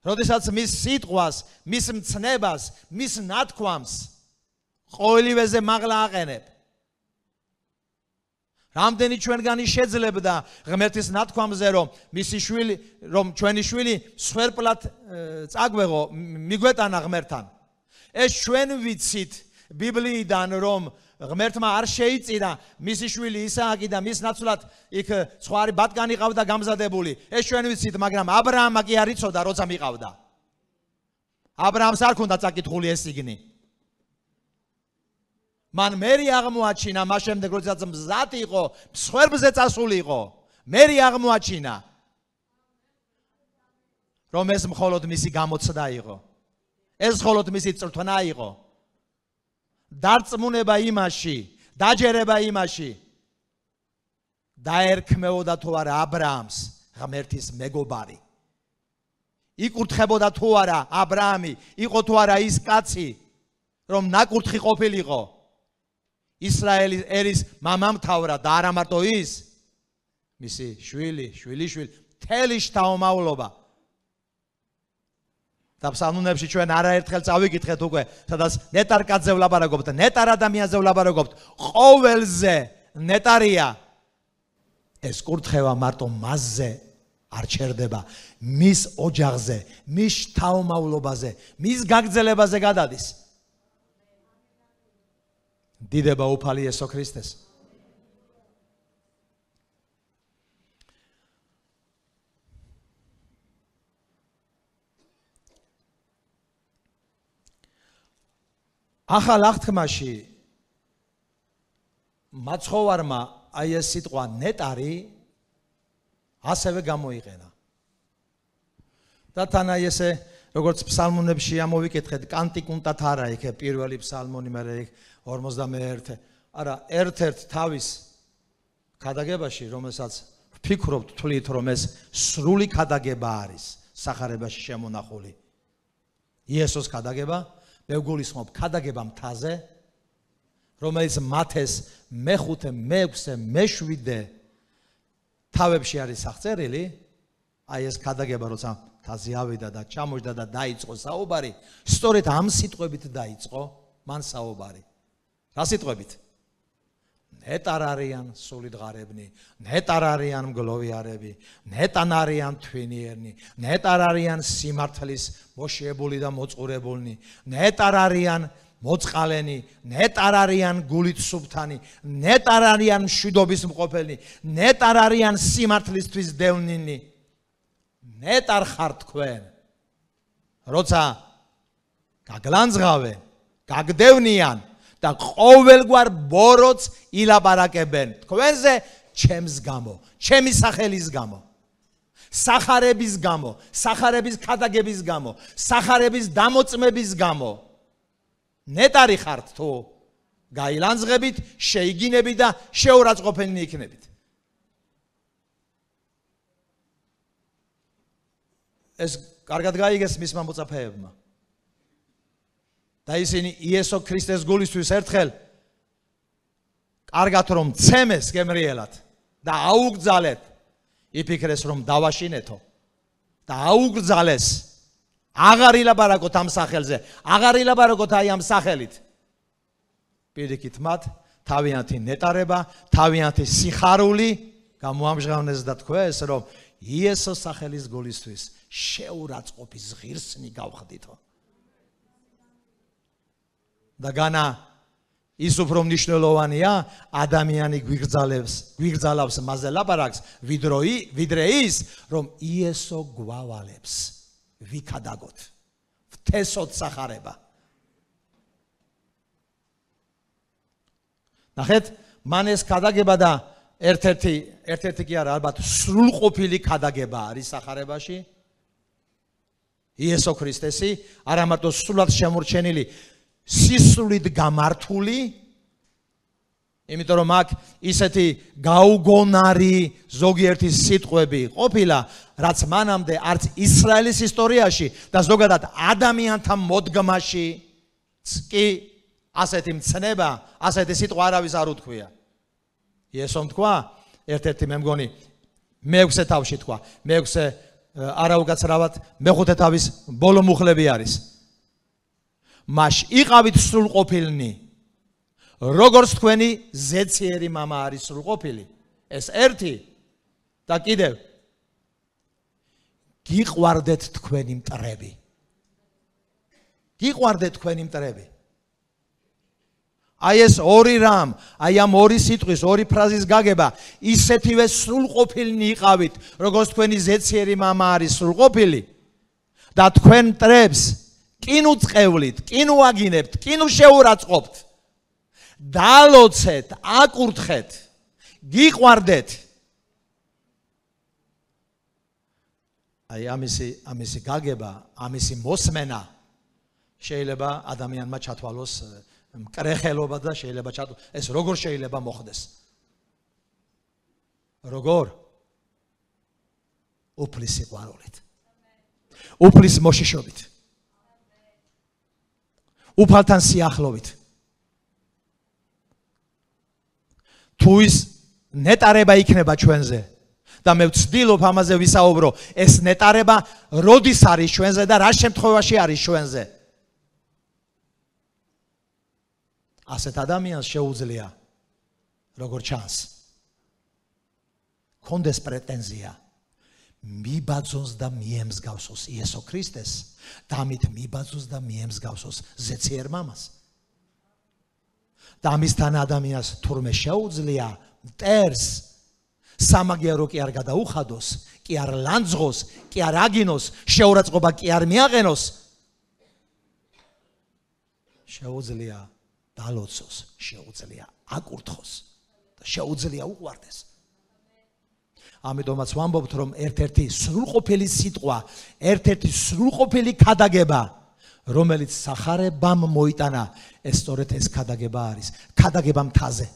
როდესაც მის სიტყვას, მის მცნებას, მის ნათქვამს ყოველივეზე მაღლა აყენებ. რამდენი ჩვენგანი შეძლებდა ღმერთის ნათქვამზე, რომ ჩვენი შვილი სვერპლად წაგვეღო, მიგვეტანა ღმერთთან. ეს ჩვენ ვიცით ბიბლიიდან, რომ ღმერთმა არ შეიწირა მისი შვილი ისააკი და მის ნაცვლად იქ სხვარი ბატკანი ყავდა გამზადებული. ეს ჩვენ ვიცით, მაგრამ აბრაამმა კი არ იცოდა, როცა მიყავდა. აბრაამს არ ქონდა წაკითხული ეს წიგნი. მან მერი აღმოაჩინა, მას შემდეგ როდესაც მზად იყო, მსხვერპლზე წასულიყო, მერი აღმოაჩინა, რომ ეს მხოლოდ მისი გამოცდა იყო. ეს მხოლოდ მისი წრთნა იყო. დარწმუნება იმაში, დაჯერება იმაში, დაერქმეოდა თუ არა აბრაამს ღმერთის მეგობარი. იკურთხებოდა თუ არა აბრაამი, იყო თუ არა ის კაცი, რომ ნაკურთხი ყოფილიყო. ისრაელის ერის მამამთავრა და არა მარტო ის, მისი შვილიშვილი, მთელი შთაომავლობა. და ფსალმუნებში ჩვენ არაერთხელ წავიკითხეთ უკვე, სადაც ნეტარკაცზე ვლაპარაკობთ, ნეტარ ადამიანზე ვლაპარაკობთ, ყოველზე ნეტარია. ეს კურთხევა მარტო მასზე არ ჩერდება, მის ოჯახზე, მის შთაომავლობაზე, მის გაგრძელებაზე გადადის. დიდება უფალი იესო ქრისტეს. ახალ აღთქმაში მაცხოვარმა აი ეს სიტყვა ნეტარი ასევე გამოიყენა. და თან აი ესე როგორც ფსალმუნებში ამოვიკითხეთ, კანტიკუნტად არა იქ პირველი ფსალმუნი, მე 51. არა, ერთ-ერთ თავის ქადაგებაში, რომელსაც ვფიქრობთ, თვლით, რომ ეს სრული ქადაგება არის სახარებაში შემონახული. იესოს ქადაგება, მე ვგულისხმობ ქადაგება მთაზე, რომელიც მათეს მე-5, მე-6, მე-7 თავებში არის აღწერილი. აი ეს ქადაგება, როცა მთაზე ავიდა და ჩამოჯდა და დაიწყო საუბარი, სწორედ ამ სიტყვებით დაიწყო მან საუბარი. რა სიტყვებით? ნეტარ არიან სულიდღარებნი, ნეტარ არიან მგლოვიარები, ნეტარ არიან თვინიერნი, ნეტარ არიან სიმართლის მოშიებული და მოწყურებულნი, ნეტარ არიან მოწყალენი, ნეტარ არიან გულით სუფთანი, ნეტარ არიან მშვიდობის მყოფელნი, ნეტარ არიან სიმართლისთვის დევნინი. ნეტარ ხარ თქვენ, როცა გაგლანძღავენ, გაგდევნიან და ყოველგვარ ბოროტს ილაპარაკებენ თქვენზე ჩემს გამო, ჩემი სახელის გამო. სახარების გამო, სახარების ქადაგების გამო, სახარების დამოწმების გამო ნეტარი ხართ თუ გაილანძღებით, შეიგინებით და შეურაცხყოფენი იქნებით. ეს კარგად გაიგეს მისმა მოწაფეებმა. და ისინი იესო ქრისტეს გულისთვის ერთხელ კარგად რომ ცემეს გემრიელად და აუგზალეთ, იფიქრეს რომ დავაშინეთო და აუგზალეს, აღარ ილაპარაკოთ ამ სახელზე, აღარ ილაპარაკოთ აი ამ სახელით. პირიქით მათ თავიანთი ნეტარება, თავიანთი სიხარული გამოამჟღავნეს და თქვეს რომ იესოს სახელის გულისთვის შეურაცხყოფის ღირსნი გავხდითო. და განა ის უფრო მნიშვნელოვანია, ადამიანი გვიგრძალავს მასზე ლაპარაკს, ვიდრე ის, რომ იესო გვავალებს, ვიქადაგოთ, ვთესოთ სახარება. ნახეთ, მან ეს ქადაგება და ერთ-ერთი კი არა, ალბათ სრულყოფილი ქადაგება არის სახარებაში. იესო ქრისტესი არა მარტო სრულად შემორჩენილი, სისულით გამართული, იმიტომ რომ აქ ისეთი გაუგონარი ზოგიერთი სიტყვები ყოფილა, რაც მანამდე არც ისრაელის ისტორიაში და ზოგადად ადამიანთა მოდგმაში კი ასეთი მცნება, ასეთი სიტყვა არავის არ უთქვია. იესომ თქვა, ერთ-ერთი მე მგონი მეექვსე თავში თქვა, მეექვსე არაუკაცრავად მეხუთე თავის ბოლო მუხლები არის. მას იყავით სრულყოფილნი, როგორც თქვენი ზეციერი მამა არის სრულყოფილი. ეს ერთი და კიდევ გიყვარდეთ თქვენი მტრები. გიყვარდეთ თქვენი მტრები. აი ეს ორი რამ, აი ამ ორი სიტყვის, ორი ფრაზის გაგება, ისეთივე სრულყოფილნი იყავით, როგორც თქვენი ზეციერი მამა არის სრულყოფილი და თქვენ მტრებს კინუ წყევლით, კინუ აგინებთ, კინუ შეურაცხყოფთ. დალოცეთ, აკურთხეთ, გიყვარდეთ. აი ამისი გაგება, ამისი მოსმენა შეიძლება ადამიანმა ჩათვალოს მკრეხელობა და შეიძლება ჩათვალოს ეს როგორ შეიძლება მოხდეს. როგორ? უფლის სიყვარულით. უფლის მოშიშობით. უფალთან სიახლოვით. თუ ის ნეტარება იქნება ჩვენზე და მე ვცდილობ ამაზე ვისაუბრო, ეს ნეტარება როდის არის ჩვენზე და რა შემთხვევაში არის ჩვენზე. ასეთ ადამიანს შეუძლია, როგორ ჩანს, კონდეს პრეტენზია მიბაძოს და მიემსგავსოს იესო ქრისტეს და ამით მიბაძოს და მიემსგავსოს ზეციერ მამას. და ამისთან ადამიანს თურმე შეუძლია მტერს სამაგიერო კი არ გადაუხადოს, კი არ ლანძღოს, კი არ აგინოს, შეურაცხყოფა კი არ მიაყენოს. შეუძლია დალოცოს, შეუძლია აკურთხოს და შეუძლია უყვარდეს. ამიტომაც ვამბობთ, რომ ერთ-ერთი სრულყოფილი სიტყვა, ერთ-ერთი სრულყოფილი ქადაგება, რომელიც სახარებამ მოიტანა, ეს სწორედ ეს ქადაგება არის, ქადაგება მთაზე.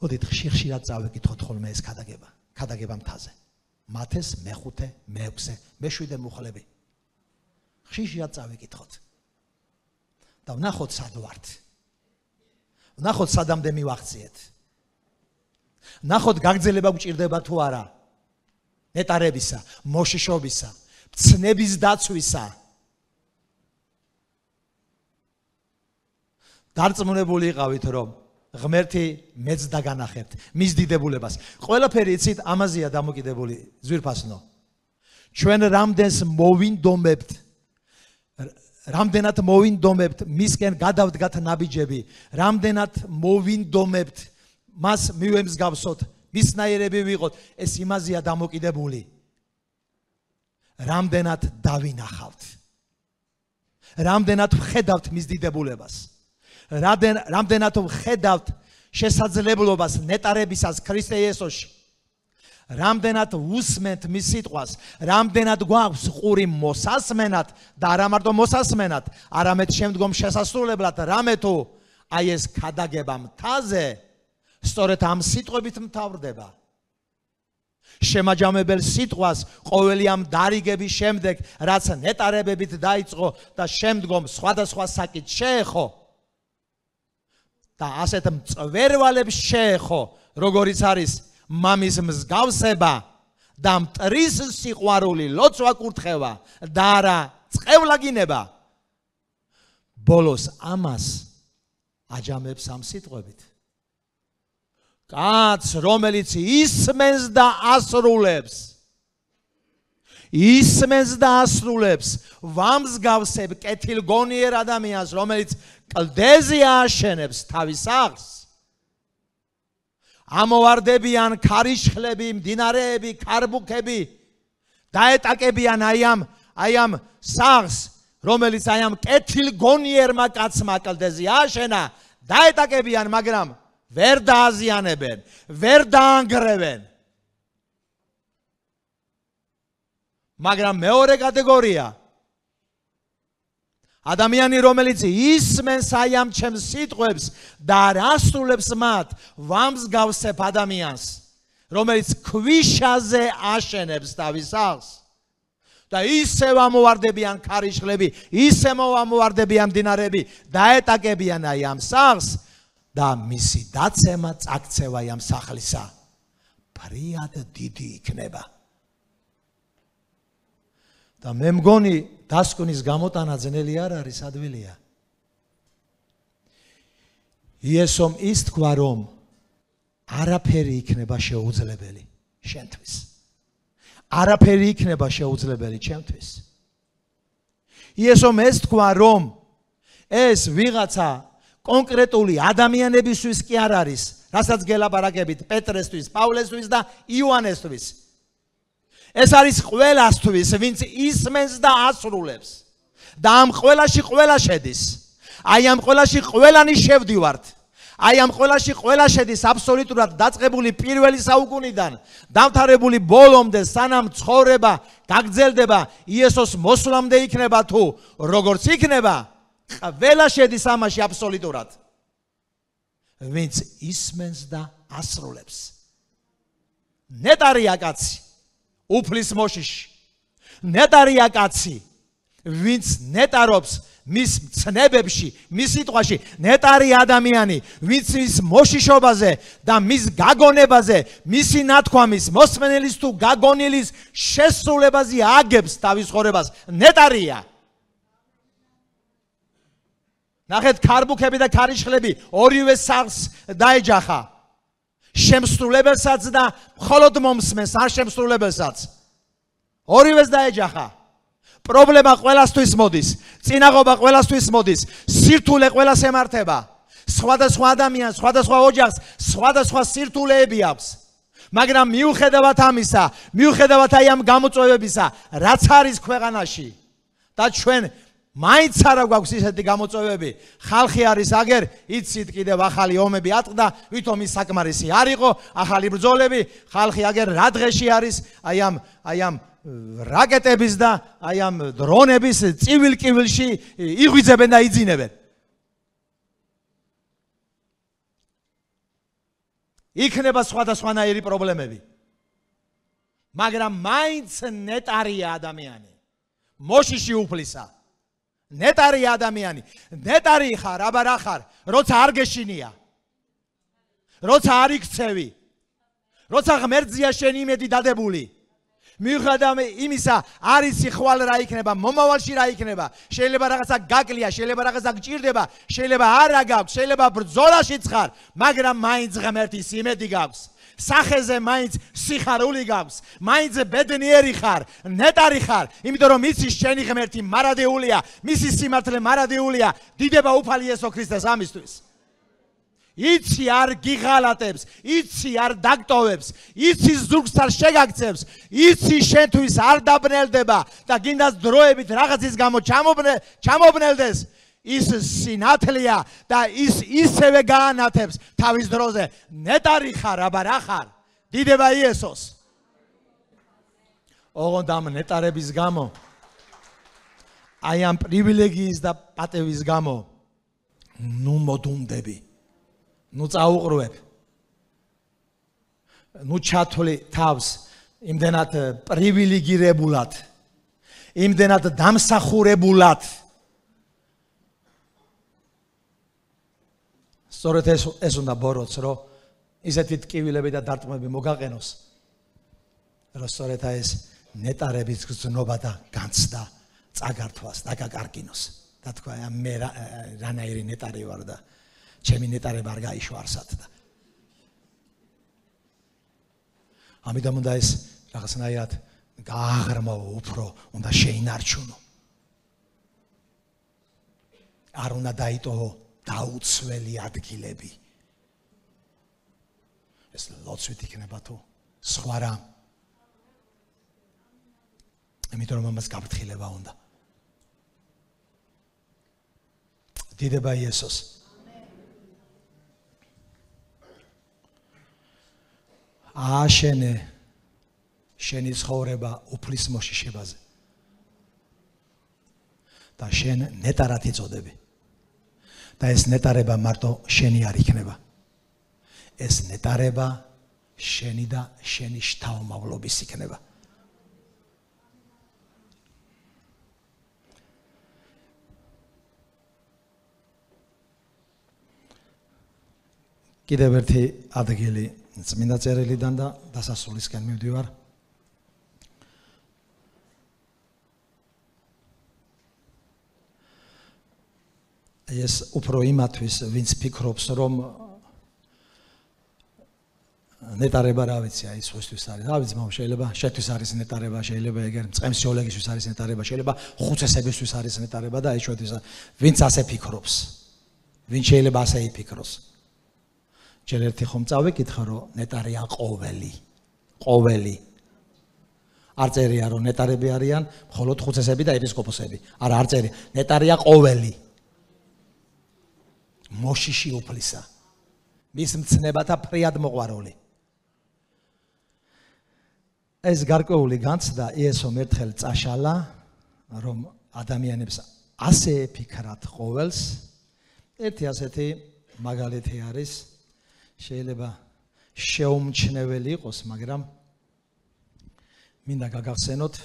მოდით ხშირად წავეკითხოთ ხოლმე ეს ქადაგება, ქადაგება მთაზე. მათეს მეხუთე, მეექვსე, მეშვიდე მუხლები. ხშირად წავეკითხოთ. და ვნახოთ სად ვართ. ვნახოთ სადამდე მივახციეთ. ვნახოთ გაგრძელება გვჭირდება თუ არა. ნეტარებისა, მოშიშობისა, მცნების დაცვისა. დარწმუნებული იყავით, რომ ღმერთი მეც დაგანახებთ მის დიდებულებას. ყველაფერი იცით, ამაზეა დამოკიდებული ძვირფასნო. ჩვენ რამდენად მოვინდომებთ მისკენ გადავდგათ ნაბიჯები, რამდენად მოვინდომებთ მას მივემსგავსოთ, მისნაირები ვიყოთ, ეს იმაზეა დამოკიდებული. რამდენად დავინახავთ, რამდენად ვხედავთ მის დიდებულებას, რამდენად ვხედავთ შესაძლებლობას ნეტარებისას ქრისტე იესოში, რამდენად უსმენთ მის სიტყვას, რამდენად გვაქვს ყური მოსასმენად და არა მარტო მოსასმენად, არამედ შემდგომ შესასრულებლად, რამე თუ აი ეს ქადაგება მთაზე სწორედ ამ სიტყვებით მთავრდება. შემაჯამებელ სიტყვას ყოველი ამ დარიგების შემდეგ, რაც ნეტარებებით დაიწყო და შემდგომ სხვადასხვა საკით შეეხო და ასეთ მწვერვალებს შეეხო, როგორიც არის მამის მსგავსება და მტრის სიყვარული, ლოცვა კურთხევა და არა წყევლაგინება. ბოლოს ამას აჯამებს ამ სიტყვებით. კაცს, რომელიც ისმენს და ასრულებს, ვამსგავსებ კეთილგონიერ ადამიანს, რომელიც კლდეზე აშენებს თავის სახლს. ამოვარდებიან ქარიშხლები, მდინარეები, ქარბუქები, დაეტაკებიან აი ამ სახლს, რომელიც აი ამ კეთილგონიერმა კაცმა კლდეზე აშენა, დაეტაკებიან, მაგრამ ვერ დააზიანებენ, ვერ დაანგრევენ. მაგრამ მეორე კატეგორია ადამიანი, რომელიც ისმენს აი ამ ჩემს სიტყვებს და არ ასრულებს მათ, ვამსგავსებ ადამიანს, რომელიც ქვიშაზე აშენებს თავის სახლს და ისევ ამოვარდებიან ქარიშხლები, ისევ ამოვარდებიან მდინარეები, დაეტაკებიან აი ამ სახლს და მისი დაცემა, წაქცევა ამ სახლისა ფრიად დიდი იქნება. და მე მგონი დასკვნის გამოტანა ძნელი არ არის, ადვილია. იესომ ის თქვა, რომ არაფერი იქნება შეუძლებელი შენთვის. არაფერი იქნება შეუძლებელი ჩემთვის. იესომ ეს თქვა, რომ ეს ვიღაცა კონკრეტული ადამიანებისთვის კი არ არის, რასაც გელაპარაკებით პეტრესთვის, პავლესთვის და იოანესთვის. ეს არის ყველასთვის, ვინც ისმენს და ასრულებს. და ამ ყველაში ყველა შედის. აი ამ ყველაში ყველანი შევდივართ. აი ამ ყველაში ყველა შედის აბსოლუტურად დაწყებული პირველი საუკუნიდან დამთავრებული ბოლომდე, სანამ ცხოვრება გაგრძელდება იესოს მოსვლამდე იქნება თუ როგორც იქნება, ყველა შედის ამაში აბსოლუტურად. ვინც ისმენს და ასრულებს. ნეტარია კაცი უფლის მოშიში. ნეტარია კაცი, ვინც ნეტარობს მის ცნებებში, მის სიტყვაში. ნეტარია ადამიანი, ვინც მის მოშიშობაზე და მის გაგონებაზე, მისი ნათქვამის, მოსმენელის თუ გაგონილის შესრულებაზე აგებს თავის ცხოვრებას. ნეტარია. ნახეთ, ქარბუქები და ქარიშხლები ორივე სახლს დაეჯახა. შემსრულებელსაც და მხოლოდ მომსმენს, არ შემსრულებელსაც. ორივეს დაეჯახა. პრობლემა ყველასთვის მოდის, წინაღობა ყველასთვის მოდის, სირთულე ყველას ემართება. სხვადასხვა ადამიანს, სხვადასხვა ოჯახს, სხვადასხვა სირთულეები აქვს. მაგრამ მიუხედავად ამისა, მიუხედავად აი ამ გამოწვევებისა, რაც არის ქვეყანაში და ჩვენ მაინც არა გვაქვს ისეთი გამოწვევები, ხალხი არის აგერ, იცით კიდევ ახალი ომები ატყდა, ვითომ ის საკმარისი არ იყო, ახალი ბრძოლები, ხალხი აგერ რა დღეში არის, აი ამ რაკეტების და აი ამ დრონების წივილ-კივილში იღვიძებენ და იძინებენ. იქნება სხვადასხვანაირი პრობლემები. მაგრამ მაინც ნეტარია ადამიანი, მოშიში უფლისა. ნეტარია ადამიანი, ნეტარი ხარ, აბა რა ხარ, როცა არ გეშინია, როცა არ იქცევი, როცა ღმერთზეა შენი იმედი დადებული. მიუხედავად იმისა, არ იცი ხვალ რა იქნება, მომავალში რა იქნება, შეიძლება რაღაცა გაკლია, შეიძლება რაღაცა გჭირდება, შეიძლება არა გაქვს, შეიძლება ბრძოლაშიც ხარ, მაგრამ მაინც ღმერთის იმედი გაქვს. სახეზე მაინც სიხარული გაქვს, მაინც ბედნიერი ხარ, ნეტარი ხარ, იმიტომ რომ იცი შენი ღმერთი მარადეულია, მისი სიმართლე მარადეულია, დიდება უფალი იესო ქრისტეს ამისთვის. იცი არ გიღალატებს, იცი არ დაგტოვებს, იცი ზურგს არ შეგაქცევს, იცი შენთვის არ დაბნელდება და გინდა დროებით რაღაცის გამო ჩამობნელდეს. ის სინათლეა და ის ისევე გაანათებს თავის დროზე. ნეტარი ხარ, აბა რა ხარ? დიდება იესოს. ოღონდ ამ ნეტარების გამო, აი ამ პრივილეგიის და პატევის გამო, ნუ მოდუნდები, ნუ წაუყრუებ, ნუ ჩათვლი თავს იმდენად პრივილეგირებულად, იმდენად დამსახურებულად. სწორედ ეს უნდა ბოროტს, რომ ისეთი ტკივილები და დარტყმები მოგაყენოს, რომ სწორედ ეს ნეტარების გზნობა და განცდა წაგართვას და გაკარგინოს. და თქვა, მე რანაირი ნეტარი ვარ და ჩემი ნეტარება არ გაიშვარსათ და ამიტომ უნდა ეს რაღაცნაირად გააღრმავო, უფრო უნდა შეინარჩუნო. არ უნდა დაიტოვო დაუცველი ადგილები. ეს ლოცვით იქნება თუ სხვა რა. იმიტომ რომ ამას გაფრთხილება უნდა. დიდება იესოს. ააშენე შენი ცხოვრება უფლის მოშიშებაზე. და შენ ნეტარად იწოდები. და ეს ნეტარება მარტო შენი არ იქნება. ეს ნეტარება შენი და შენი შთაომავლობის იქნება. კიდევ ერთი ადგილი წმინდა წერილიდან და დასასრულისკენ მივდივარ. ეს უფრო იმათვის, ვინც ფიქრობს, რომ ნეტარება რა ვიცი, აი სხვისთვის არის. რა ვიცი, შეიძლება შეთვის არის ნეტარება, შეიძლება ეგერ მწყემსი ოლეგისთვის არის ნეტარება, შეიძლება ხუცესებისთვის არის ნეტარება და აი შეთვის ვინც ასე ფიქრობს. ვინც შეიძლება ასე იფიქროს. ჯერ ერთი ხომ წავიკითხა, რომ ნეტარია ყოველი. ყოველი. არ წერია, რომ ნეტარები არიან მხოლოდ ხუცესები და ეპისკოპოსები. არა, არ წერია. ნეტარია ყოველი. მოშიში უფლისა. მის მცნებათა ფრიად მოყვარული. ეს გარკვეული განცდა იესომ ერთხელ წაშალა, რომ ადამიანებს ასე ეფიქრათ ყოველს. ერთი ასეთი მაგალითი არის, შეიძლება შეუმჩნეველი იყოს, მაგრამ მინდა გაგახსენოთ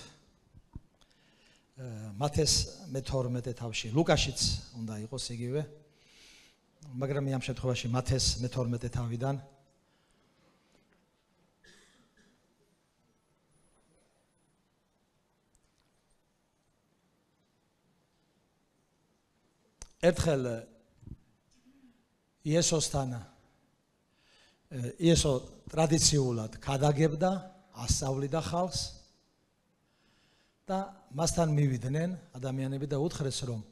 მათეს მე-12 თავში, ლუკაშიც უნდა იყოს იგივე, მაგრამ ამ შემთხვევაში მათეს მე-12 თავიდან ერთხელ იესოსთან იესო ტრადიციულად გადაგებდა, ასწავლიდა ხალხს და მასთან მივიდნენ ადამიანები და უთხრეს, რომ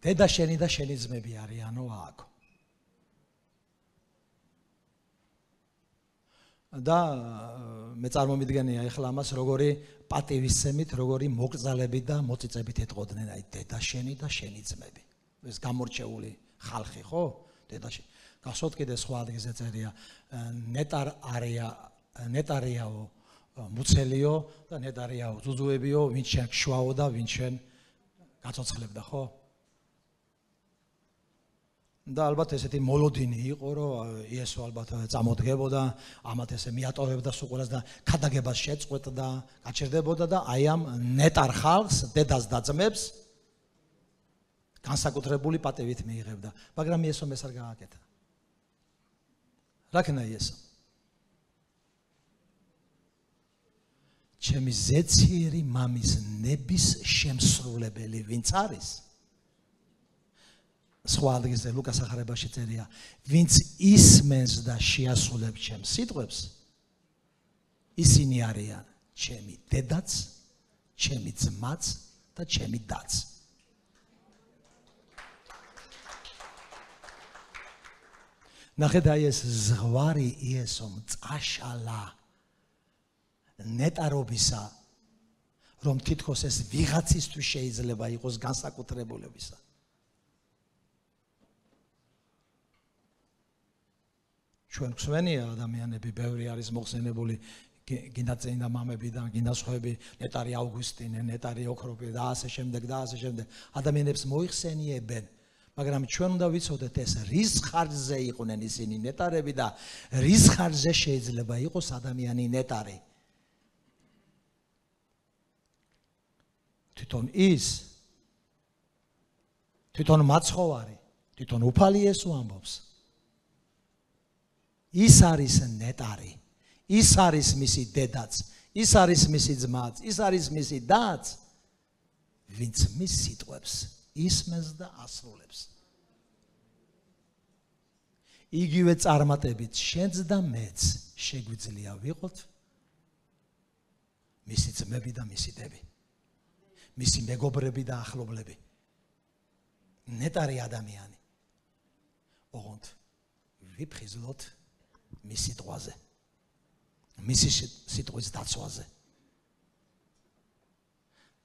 დედა შენი და შენი ძმები არიანო აქ. და მე წარმომიდგენია ეხლა ამას როგორი პატივისცემით, როგორი მოკრძალებით და მოწიწებით ეტყოდნენ, აი დედა შენი და შენი ძმები. ეს გამორჩეული ხალხი, ხო? დედა შენი. გახსოვთ კიდე სხვა ადგილზე წერია, ნეტარიაო მუცელიო და ნეტარიაო ზუზუებიო, ვინც შენ გშვაო და ვინც შენ გაცოცხლებდა, ხო? და ალბათ ესეთი მოლოდინი იყო, რომ იესო ალბათ წამოდგებოდა, ამათ ესე მიატოვებდა სულ და ქადაგებას შეწყვეტდა, გაჩერდებოდა და აი ამ ნეტარ ხალხს, დედას და ძმებს განსაკუთრებული პატივით მიიღებდა. მაგრამ იესომ ეს არ გააკეთა. რა ქნა იესო? ჩემი ზეციერი მამის ნების შემსრულებელი ვინც არის? სხვა ადგილზე ლუკას ახარებაში წერია, ვინც ისმენს და შეასრულებს ჩემს სიტყვებს, ისინი არიან ჩემი დედაც, ჩემი ძმაც და ჩემი დაც. ნახეთ, აი ეს ზღვარი იესომ წაშალა ნეტარობისა, რომ თითქოს ეს ვიღაცისთვის შეიძლება იყოს განსაკუთრებულებისა. ჩვენ გვსვენია ადამიანები, ბევრი არის მოხსენებული, გინდა წმინდა მამებიდან, გინდა სხვები, ნეტარი ავგუსტინე, ნეტარი ოქროპი და ასე შემდეგ და ასე შემდეგ. ადამიანებს მოიხსენიებენ, მაგრამ ჩვენ უნდა ვიცოდეთ ეს რის ხარჯზე იყვნენ ისინი ნეტარები და რის ხარჯზე შეიძლება იყოს ადამიანი ნეტარი. თვითონ მაცხოვარი, თვითონ უფალი იესო ამბობს. ის არის ნეტარი. ის არის მისი დედაც, ის არის მისი ძმაც, ის არის მისი დაც, ვინც მის სიტყვებს ისმენს და ასრულებს. იგივე წარმატებით შენც და მეც შეგვიძლია ვიყოთ მისი ძმები და მისი დები, მისი მეგობრები და ახლობლები, ნეტარი ადამიანი. ოღონდ ვიფხიზლოთ მის სიტყვაზე, მისი სიტყვის დაცვაზე.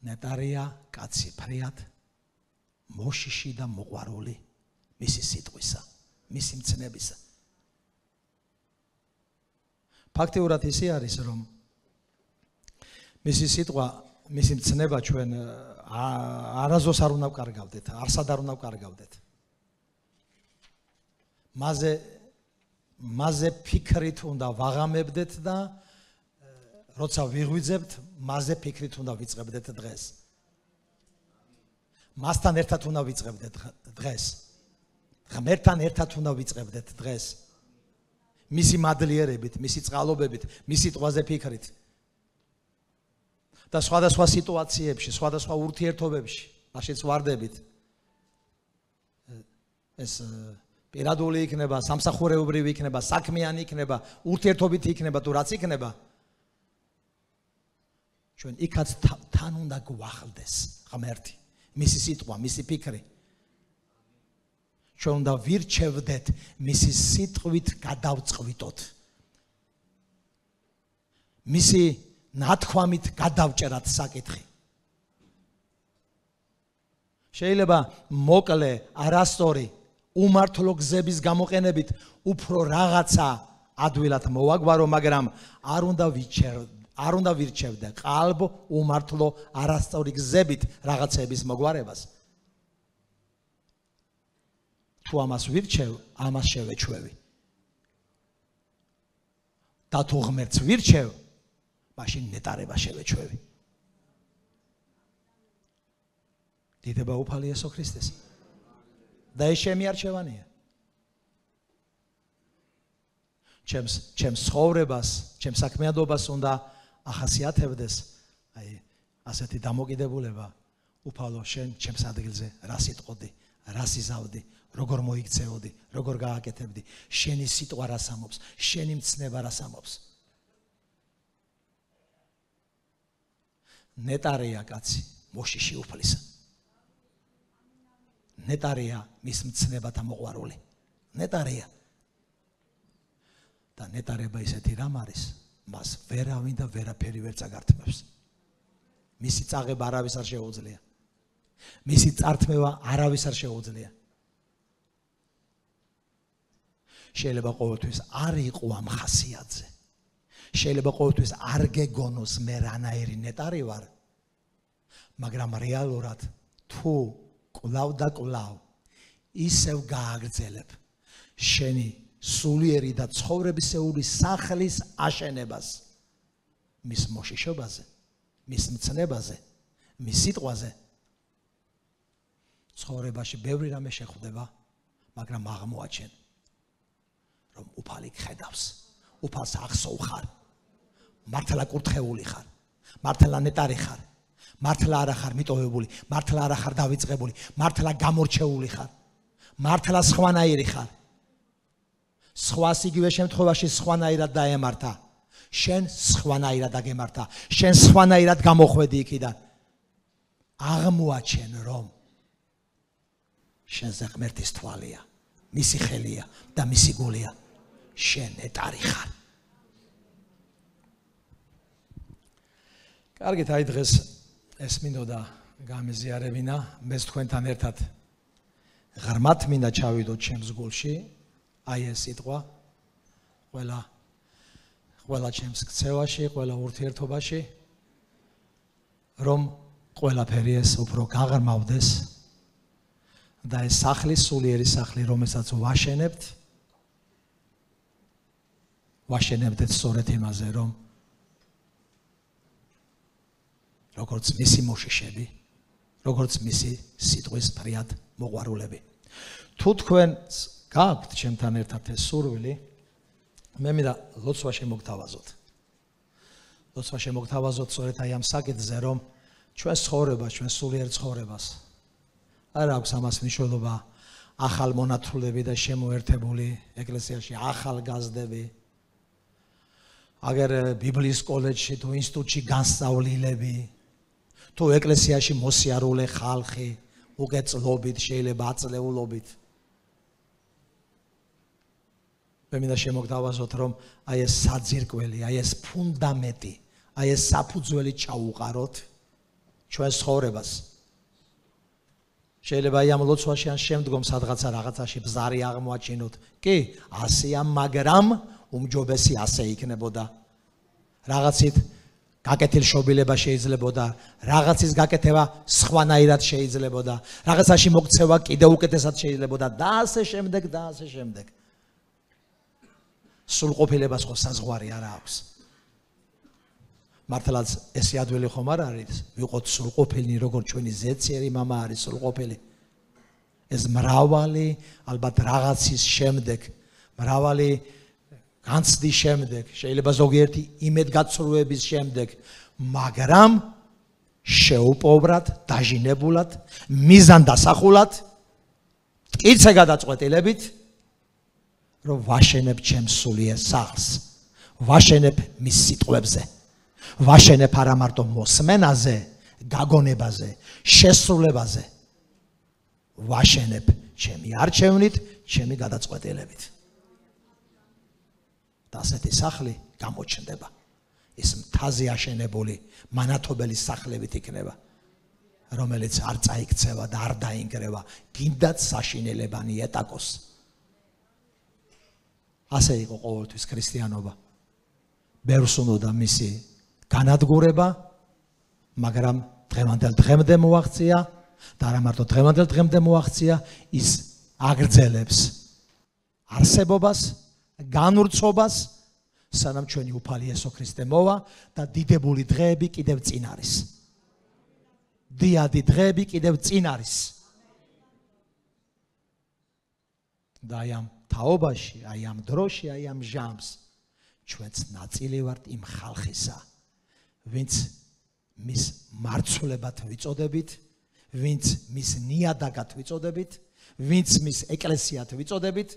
ნეტარია კაცი ფრიად, მოშიში და მოყვარული მისი სიტყვისა, მისი მცნებისა. ფაქტიურად ისე არის, რომ მისი სიტყვა, მისი მცნება ჩვენ არასდროს არ უნდა ვკარგავდეთ, არსად არ უნდა ვკარგავდეთ. მასზე ფიქრით უნდა ვაღამებდეთ და როცა ვიღვიძებთ, მასზე ფიქრით უნდა ვიწყებდეთ დღეს. მასთან ერთად უნდა ვიწყებდეთ დღეს. ღმერთთან ერთად უნდა ვიწყებდეთ დღეს. მისი მადლიერებით, მისი წყალობებით, მისი სიტყვაზე ფიქრით. და სხვადასხვა სიტუაციებში, სხვადასხვა ურთიერთობებში, მაშინაც ვარდებით. ეს პირადული იქნება, სამსახურეობრივი იქნება, საქმიანი იქნება, ურთიერთობითი იქნება თუ რაც იქნება. ჩვენ იქაც თან უნდა გვახლდეს ღმერთი, მისი სიტყვა, მისი ფიქრი. ჩვენ უნდა ვირჩევდეთ მისი სიტყვით გადავწყვიტოთ. მისი ნათქვამით გადავჭერათ საკითხი. შეიძლება მოკლე, არასწორი, უმართლო გზების გამოყენებით უფრო რაღაცა ადვილად მოვაგვარო, მაგრამ არ უნდა ვირჩევდე ყალბ უმართლო, არასწორი გზებით რაღაცების მოგვარებას. თუ ამას ვირჩევ, ამას შევეჩვევი. და თუ ღმერთს ვირჩევ, მაშინ ნეტარება შევეჩვევი. დიდება უფალი იესო ქრისტეს. და ეს შემიარჩევანია. ჩემს ცხოვრებას, ჩემს საქმიანობას უნდა ახასიათებდეს ასეთი დამოკიდებულება. უფალო, შენ ჩემს ადგილზე რა სიტყოდი, რა სიზავდი, როგორ მოიქცეოდი, როგორ გააკეთებდი, შენი სიტყვა რას ამობს, შენი მცნება რას ამობს. ნეტარია კაცი მოშიში უფლისა. ნეტარია მის მცნებათა მოყვარული. ნეტარია. და ნეტარება ისეთი რამ არის, მას ვერავინ და ვერაფერი ვერ წაგართმევს. მისი წაღება არავის არ შეუძლია. მისი წართმევა არავის არ შეუძლია. შეიძლება ყოველთვის არ იყო ამ ხასიათზე. შეიძლება ყოველთვის არ გეგონოს მე რანაირი ნეტარი ვარ, მაგრამ რეალურად თუ კვლავ და კვლავ ისევ გააგრძელებ შენი სულიერი და ცხოვრებისეული სახლის აშენებას მის მოშიშობაზე, მის მცნებაზე, მის სიტყვაზე, ცხოვრებაში ბევრი რამე შეხვდება, მაგრამ აღმოაჩენ, რომ უფალი გხედავს, უფალს ახსოვ ხარ, მართლა კურთხეული ხარ, მართლა ნეტარი ხარ, მართლა არა ხარ მიტოვებული, მართლა არა ხარ დავიწყებული, მართლა გამორჩეული ხარ, მართლა სხვანაირი ხარ. სხვას იგივე შემთხვევაში სხვანაირად დაემართა, შენ სხვანაირად აგემართა, შენ სხვანაირად გამოხვედი იქიდან. აღმოაჩენ, რომ შენზე ღმერთის თვალია, მისი ხელია და მისი გულია, შენ ნეტარი ხარ. კარგით, აი დღეს ეს მინდოდა გამეზიარებინა, მეც თქვენთან ერთად ღრმად მინდა ჩავიდოთ ჩემს გულში, აი ეს სიტყვა, ყველა ჩემს ქცევაში, ყველა ურთიერთობაში, რომ ყველაფერი ეს უფრო გაღრმავდეს და ეს სახლი, სულიერი სახლი, რომელსაც ვაშენებდეთ სწორედ იმაზე, რომ როგორც მისი მოშიშები, როგორც მისი სიტყვის ფრიად მოყვარულები. თუ თქვენ გაქვთ ჩემთან ერთად ეს სურვილი, მე მინდა ლოცვა შემოგთავაზოთ. ლოცვა შემოგთავაზოთ სწორედ აი ამ საკითხზე, რომ ჩვენ ცხოვრებას, ჩვენ სულიერ ცხოვრებას არ აქვს ამას მნიშვნელობა ახალ მონათლულები და შემოერთებული ეკლესიაში ახალგაზრდები, აგერ ბიბლიის კოლეჯში თუ ინსტიტუტში განსწავლილები, თუ ეკლესიაში მოსიარულე ხალხი, უკეწლობით, შეიძლება აწლეულობით. მე მინდა შემოგთავაზოთ, რომ აი ეს საძირკველი, აი ეს ფუნდამენტი, აი ეს საფუძველი ჩაუყაროთ ჩვენს ცხოვრებას. შეიძლება აი ამ ლოცვაში ან შემდგომ სადღაცა რაღაცაში ბზარი აღმოაჩინოთ. კი, ასეა, მაგრამ უმჯობესი ასე იქნებოდა. რაღაცით გაკეთილშობილება შეიძლებოდა, რაღაცის გაკეთება სხვანაირად შეიძლებოდა, რაღაცაში მოქცევა კიდევ უკეთესად შეიძლებოდა და ასე შემდეგ და ასე შემდეგ. სრულყოფილებას ხო საზღვარი არ აქვს. მართლაც ესე ადვილი ხომ არ არის, ვიყოთ სრულყოფილნი, როგორც ჩვენი ზეციერი მამა არის სრულყოფილი. ეს მრავალი, ალბათ რაღაცის შემდეგ, მრავალი განცდის შემდეგ, შეიძლება ზოგიერთი იმედგაცრუების შემდეგ, მაგრამ შეუპოვრად, დაჟინებულად, მიზანდასახულად, მტკიცე გადაწყვეტილებით, რომ ვაშენებ ჩემს სულიერ სახლს, ვაშენებ მის სიტყვებზე, ვაშენებ არა მარტო მოსმენაზე, გაგონებაზე, შესრულებაზე, ვაშენებ ჩემი არჩევნით, ჩემი გადაწყვეტილებით. და ასეთი სახლი გამოჩნდება. ის მთაზე აშენებული მანათობელი სახლებით იქნება, რომელიც არ წაიქცევა და არ დაინგრევა, გინდათ საშინელებანი ეტაკოს. ასე იყო ყოველთვის ქრისტიანობა. ბევრს უნდა მისი განადგურება, მაგრამ დღევანდელ დღემდე მოაღწია და არა მარტო დღევანდელ დღემდე მოაღწია, ის აგრძელებს არსებობას, განურცობას, სანამ ჩვენი უფალი იესო ქრისტე მოვა და დიდებული დღეები კიდევ წინ არის. დიადი დღეები კიდევ წინ არის. და აი ამ თაობაში, აი ამ დროში, აი ამ ჟამს ჩვენც ნაწილი ვართ იმ ხალხისა, ვინც მის მარცვლებად ვიწოდებით, ვინც მის ნიადაგად ვიწოდებით, ვინც მის ეკლესიად ვიწოდებით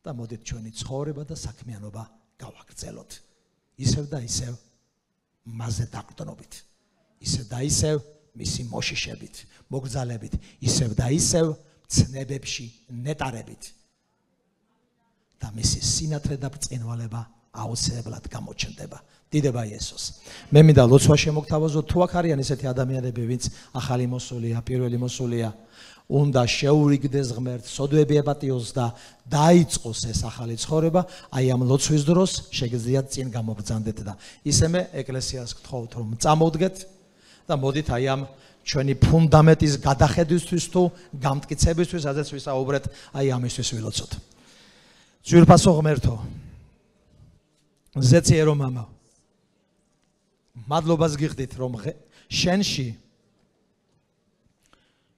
და მოდით ჩვენი ცხოვრება და საქმიანობა გავაგრძელოთ. ისევ და ისევ მასზე დაყრდნობით, ისევ და ისევ მისი მოშიშებით, მოგზალებით, ისევ და ისევ ცნებებში ნეტარებით. და მისი სინათლე და ბრწყინვალება აუცილებლად გამოჩნდება. დიდება იესოს. მე მინდა ლოცვა შემოგთავაზოთ, თუ აქ არიან ესეთი ადამიანები, ვინც ახალი მოსულია, პირველი მოსულია, უნდა შეურიგდეს ღმერთს, სოდვები ეპატიოს და დაიწყოს ეს ახალი ცხოვრება, აი ამ ლოცვის დროს შეგიძლიათ წინ გამოგბრძანდეთ და ისევე ეკლესიას გთხოვთ, რომ წამოვდგეთ და მოდით აი ამ ჩვენი ფუნდამენტის გადახედვისთვის თუ გამტკიცებისთვის, სადაც ვისაუბრეთ, აი ამისთვის ვილოცოთ. ძვირფასო ღმერთო, ზეციერო მამა, მადლობას გიხდით, რომ შენში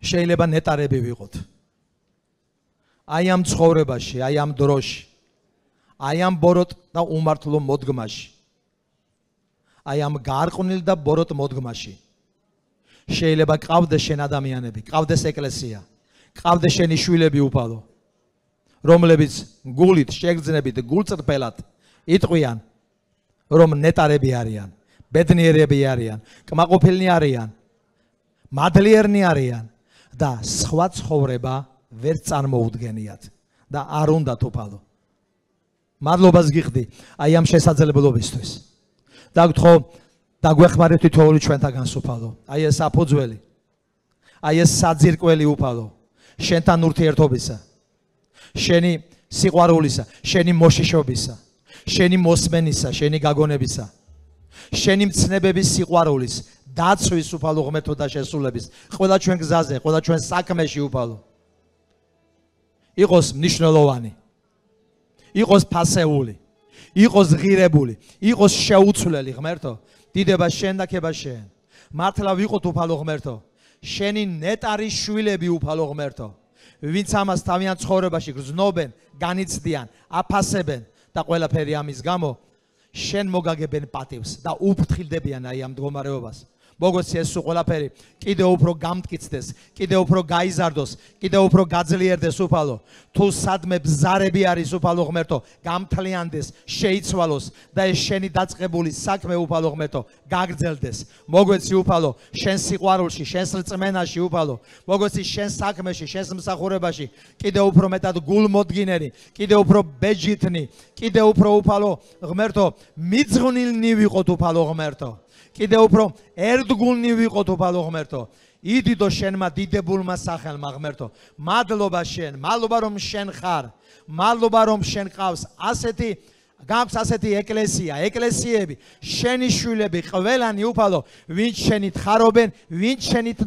შეიძლება ნეტარები ვიყოთ. აი ამ ცხოვრებაში, აი ამ დროში, აი ამ ბოროტ და უმართლო მოდგმაში, აი ამ გარყვნილ და ბოროტ მოდგმაში. შეიძლება ყავდეს შენ ადამიანები, ყავდეს ეკლესია, ყავდეს შენი შვილები უფალო, რომლებიც გულით, შეგრძნებით, გულწრფელად იტყვიან, რომ ნეტარები არიან, ბედნიერები არიან, კმაყოფილნი არიან, მადლიერნი არიან და სხვა ცხოვრება ვერ წარმოუდგენიათ და არ უნდათ უფალო. მადლობას გიხდი აი ამ შესაძლებლობისთვის. და გთხოვ დაგვეხმარეთ თითოეული ჩვენთაგანს უფალო. აი ეს საფუძველი, აი ეს საძირკველი უფალო, შენთან ურთიერთობისა, შენი სიყვარულისა, შენი მოშიშობისა, შენი მოსმენისა, შენი გაგონებისა, შენი მცნებების სიყვარულის, დაცვის უფალო ღმერთო და შესრულების, ყველა ჩვენ გზაზე, ყველა ჩვენ საქმეში უფალო. იყოს მნიშვნელოვანი, იყოს ფასეული, იყოს ღირებული, იყოს შეუცვლელი ღმერთო, დიდება შენ და ქება შენ. მართლა ვიყოთ უფალო ღმერთო, შენი ნეტარი შვილები უფალო ღმერთო, ვინც ამას თავიანთ ცხოვრებაში გრძნობენ, განიცდიან, აფასებენ და ყველაფერი ამის გამო შენ მოგაგებენ პატივს და უფრთხილდებიან აი ამ მდგომარეობას. მოგოცი ეს ყველაფერი კიდევ უფრო გამტკიცდეს, კიდევ უფრო გაიზარდოს, კიდევ უფრო გაძლიერდეს უფალო. თუ სადმე ბზარები არის უფალო ღმერთო, გამთლიანდეს, შეიცვალოს და ეს შენი დაწყებული საქმე უფალო ღმერთო, გაგრძელდეს. მოგოცი უფალო, შენ სიყვარულში, შენ რწმენაში უფალო. მოგოცი შენ საქმეში, შენ მსახურებაში, კიდევ უფრო მეტად გულმოდგინერი, კიდევ უფრო ბეჯითნი, კიდევ უფრო უფალო ღმერთო, მიძღვნილნი ვიყოთ უფალო ღმერთო. კიდევ უფრო ერთგულნი ვიყოთ უფალო ღმერთო. იდიდო შენმა დიდებულმა სახელმა ღმერთო. მადლობა შენ, მადლობა რომ შენ ხარ, მადლობა რომ შენ ყავს გაქვს ასეთი ეკლესია, ეკლესიები, შენი შვილები, ყველანი უფალო, ვინც შენით ხარობენ, ვინც შენით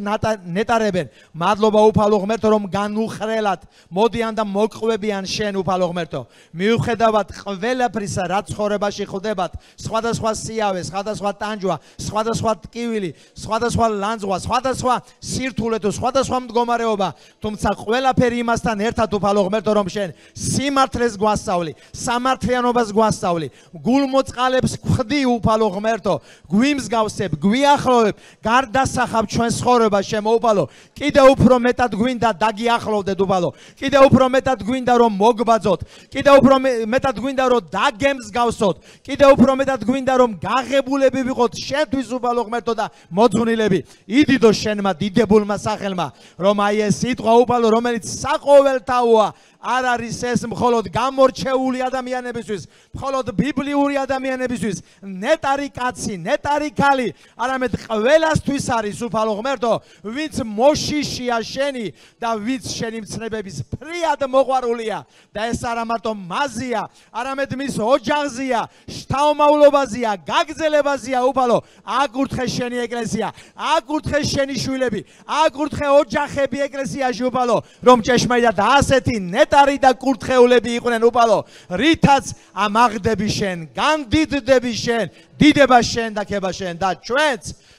ნეტარებენ. მადლობა უფალო ღმერთო, რომ განუხრელად მოდიან და მოგყვებიან შენ უფალო ღმერთო. მიუხედავად ყველაფრისა, რაც ცხოვრებაში ხდებათ, სხვადასხვა სიავე, სხვადასხვა ტანჯვა, სხვადასხვა ტკივილი, სხვადასხვა ლანძღვა, სხვადასხვა სირთულე თუ სხვადასხვა მდგომარეობა, თუმცა ყველაფერი იმასთან ერთად უფალო ღმერთო, რომ შენ სიმართლეს გვასწავლი, სამართლიანობას გვასწავლი, გულმოწყალებს ხვდი უფალო ღმერთო, გვიმსგავსებ, გვიახლოვებ, გარდასახავ ჩვენ ცხოვრებას შემოუფალო, კიდევ უფრო მეტად გვინდა დაგიახლოვდეთ უფალო, კიდევ უფრო მეტად გვინდა რომ მოგბაძოთ, კიდევ უფრო მეტად გვინდა რომ დაგემსგავსოთ, კიდევ უფრო მეტად გვინდა რომ გაღებულები ვიყოთ შენთვის უფალო ღმერთო და მოძღვნილები. იდიდო შენმა დიდებულმა სახელმა, რომ აი ეს სიტყვა უფალო, რომელიც საყოველთაოა, არ არის ეს მხოლოდ გამორჩეული ადამიანებისთვის, მხოლოდ ბიბლიური ადამიანებისთვის, ნეტარი კაცი, ნეტარი ქალი, არამედ ყველასთვის არის უფალო ღმერთო, ვინც მოშიშია შენი და ვინც შენი მცნებების ფრიად მოყვარულია და ეს არა მარტო მაზია, არამედ მის ოჯახზია, შთაომავლობაზია, გაგრძელებაზია უფალო. აკურთხე შენი ეკლესია, აკურთხე შენი შვილები, აკურთხე ოჯახები ეკლესიაში უფალო, რომ ჭეშმარიტად ასეთი ნეტარი და კურთხეულები იყვნენ უფალო, რითაც ამაღდები შენ, გამდიდდები შენ, დიდება შენ და ქება შენ და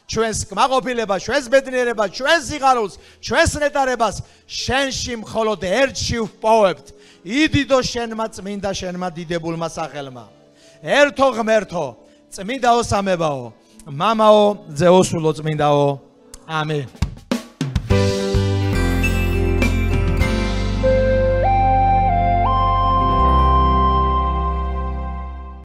ჩვენს კმაყოფილებას, ჩვენს ბედნიერებას, ჩვენს სიხარულს, ჩვენს ნეტარებას შენში მხოლოდ ერთში ვპოვებთ. იდიდო შენმა წმინდა შენმა დიდებულმა სახელმა. ერთო ღმერთო, წმინდაო სამებაო, მამაო, ძეოსულო წმინდაო. ამენ.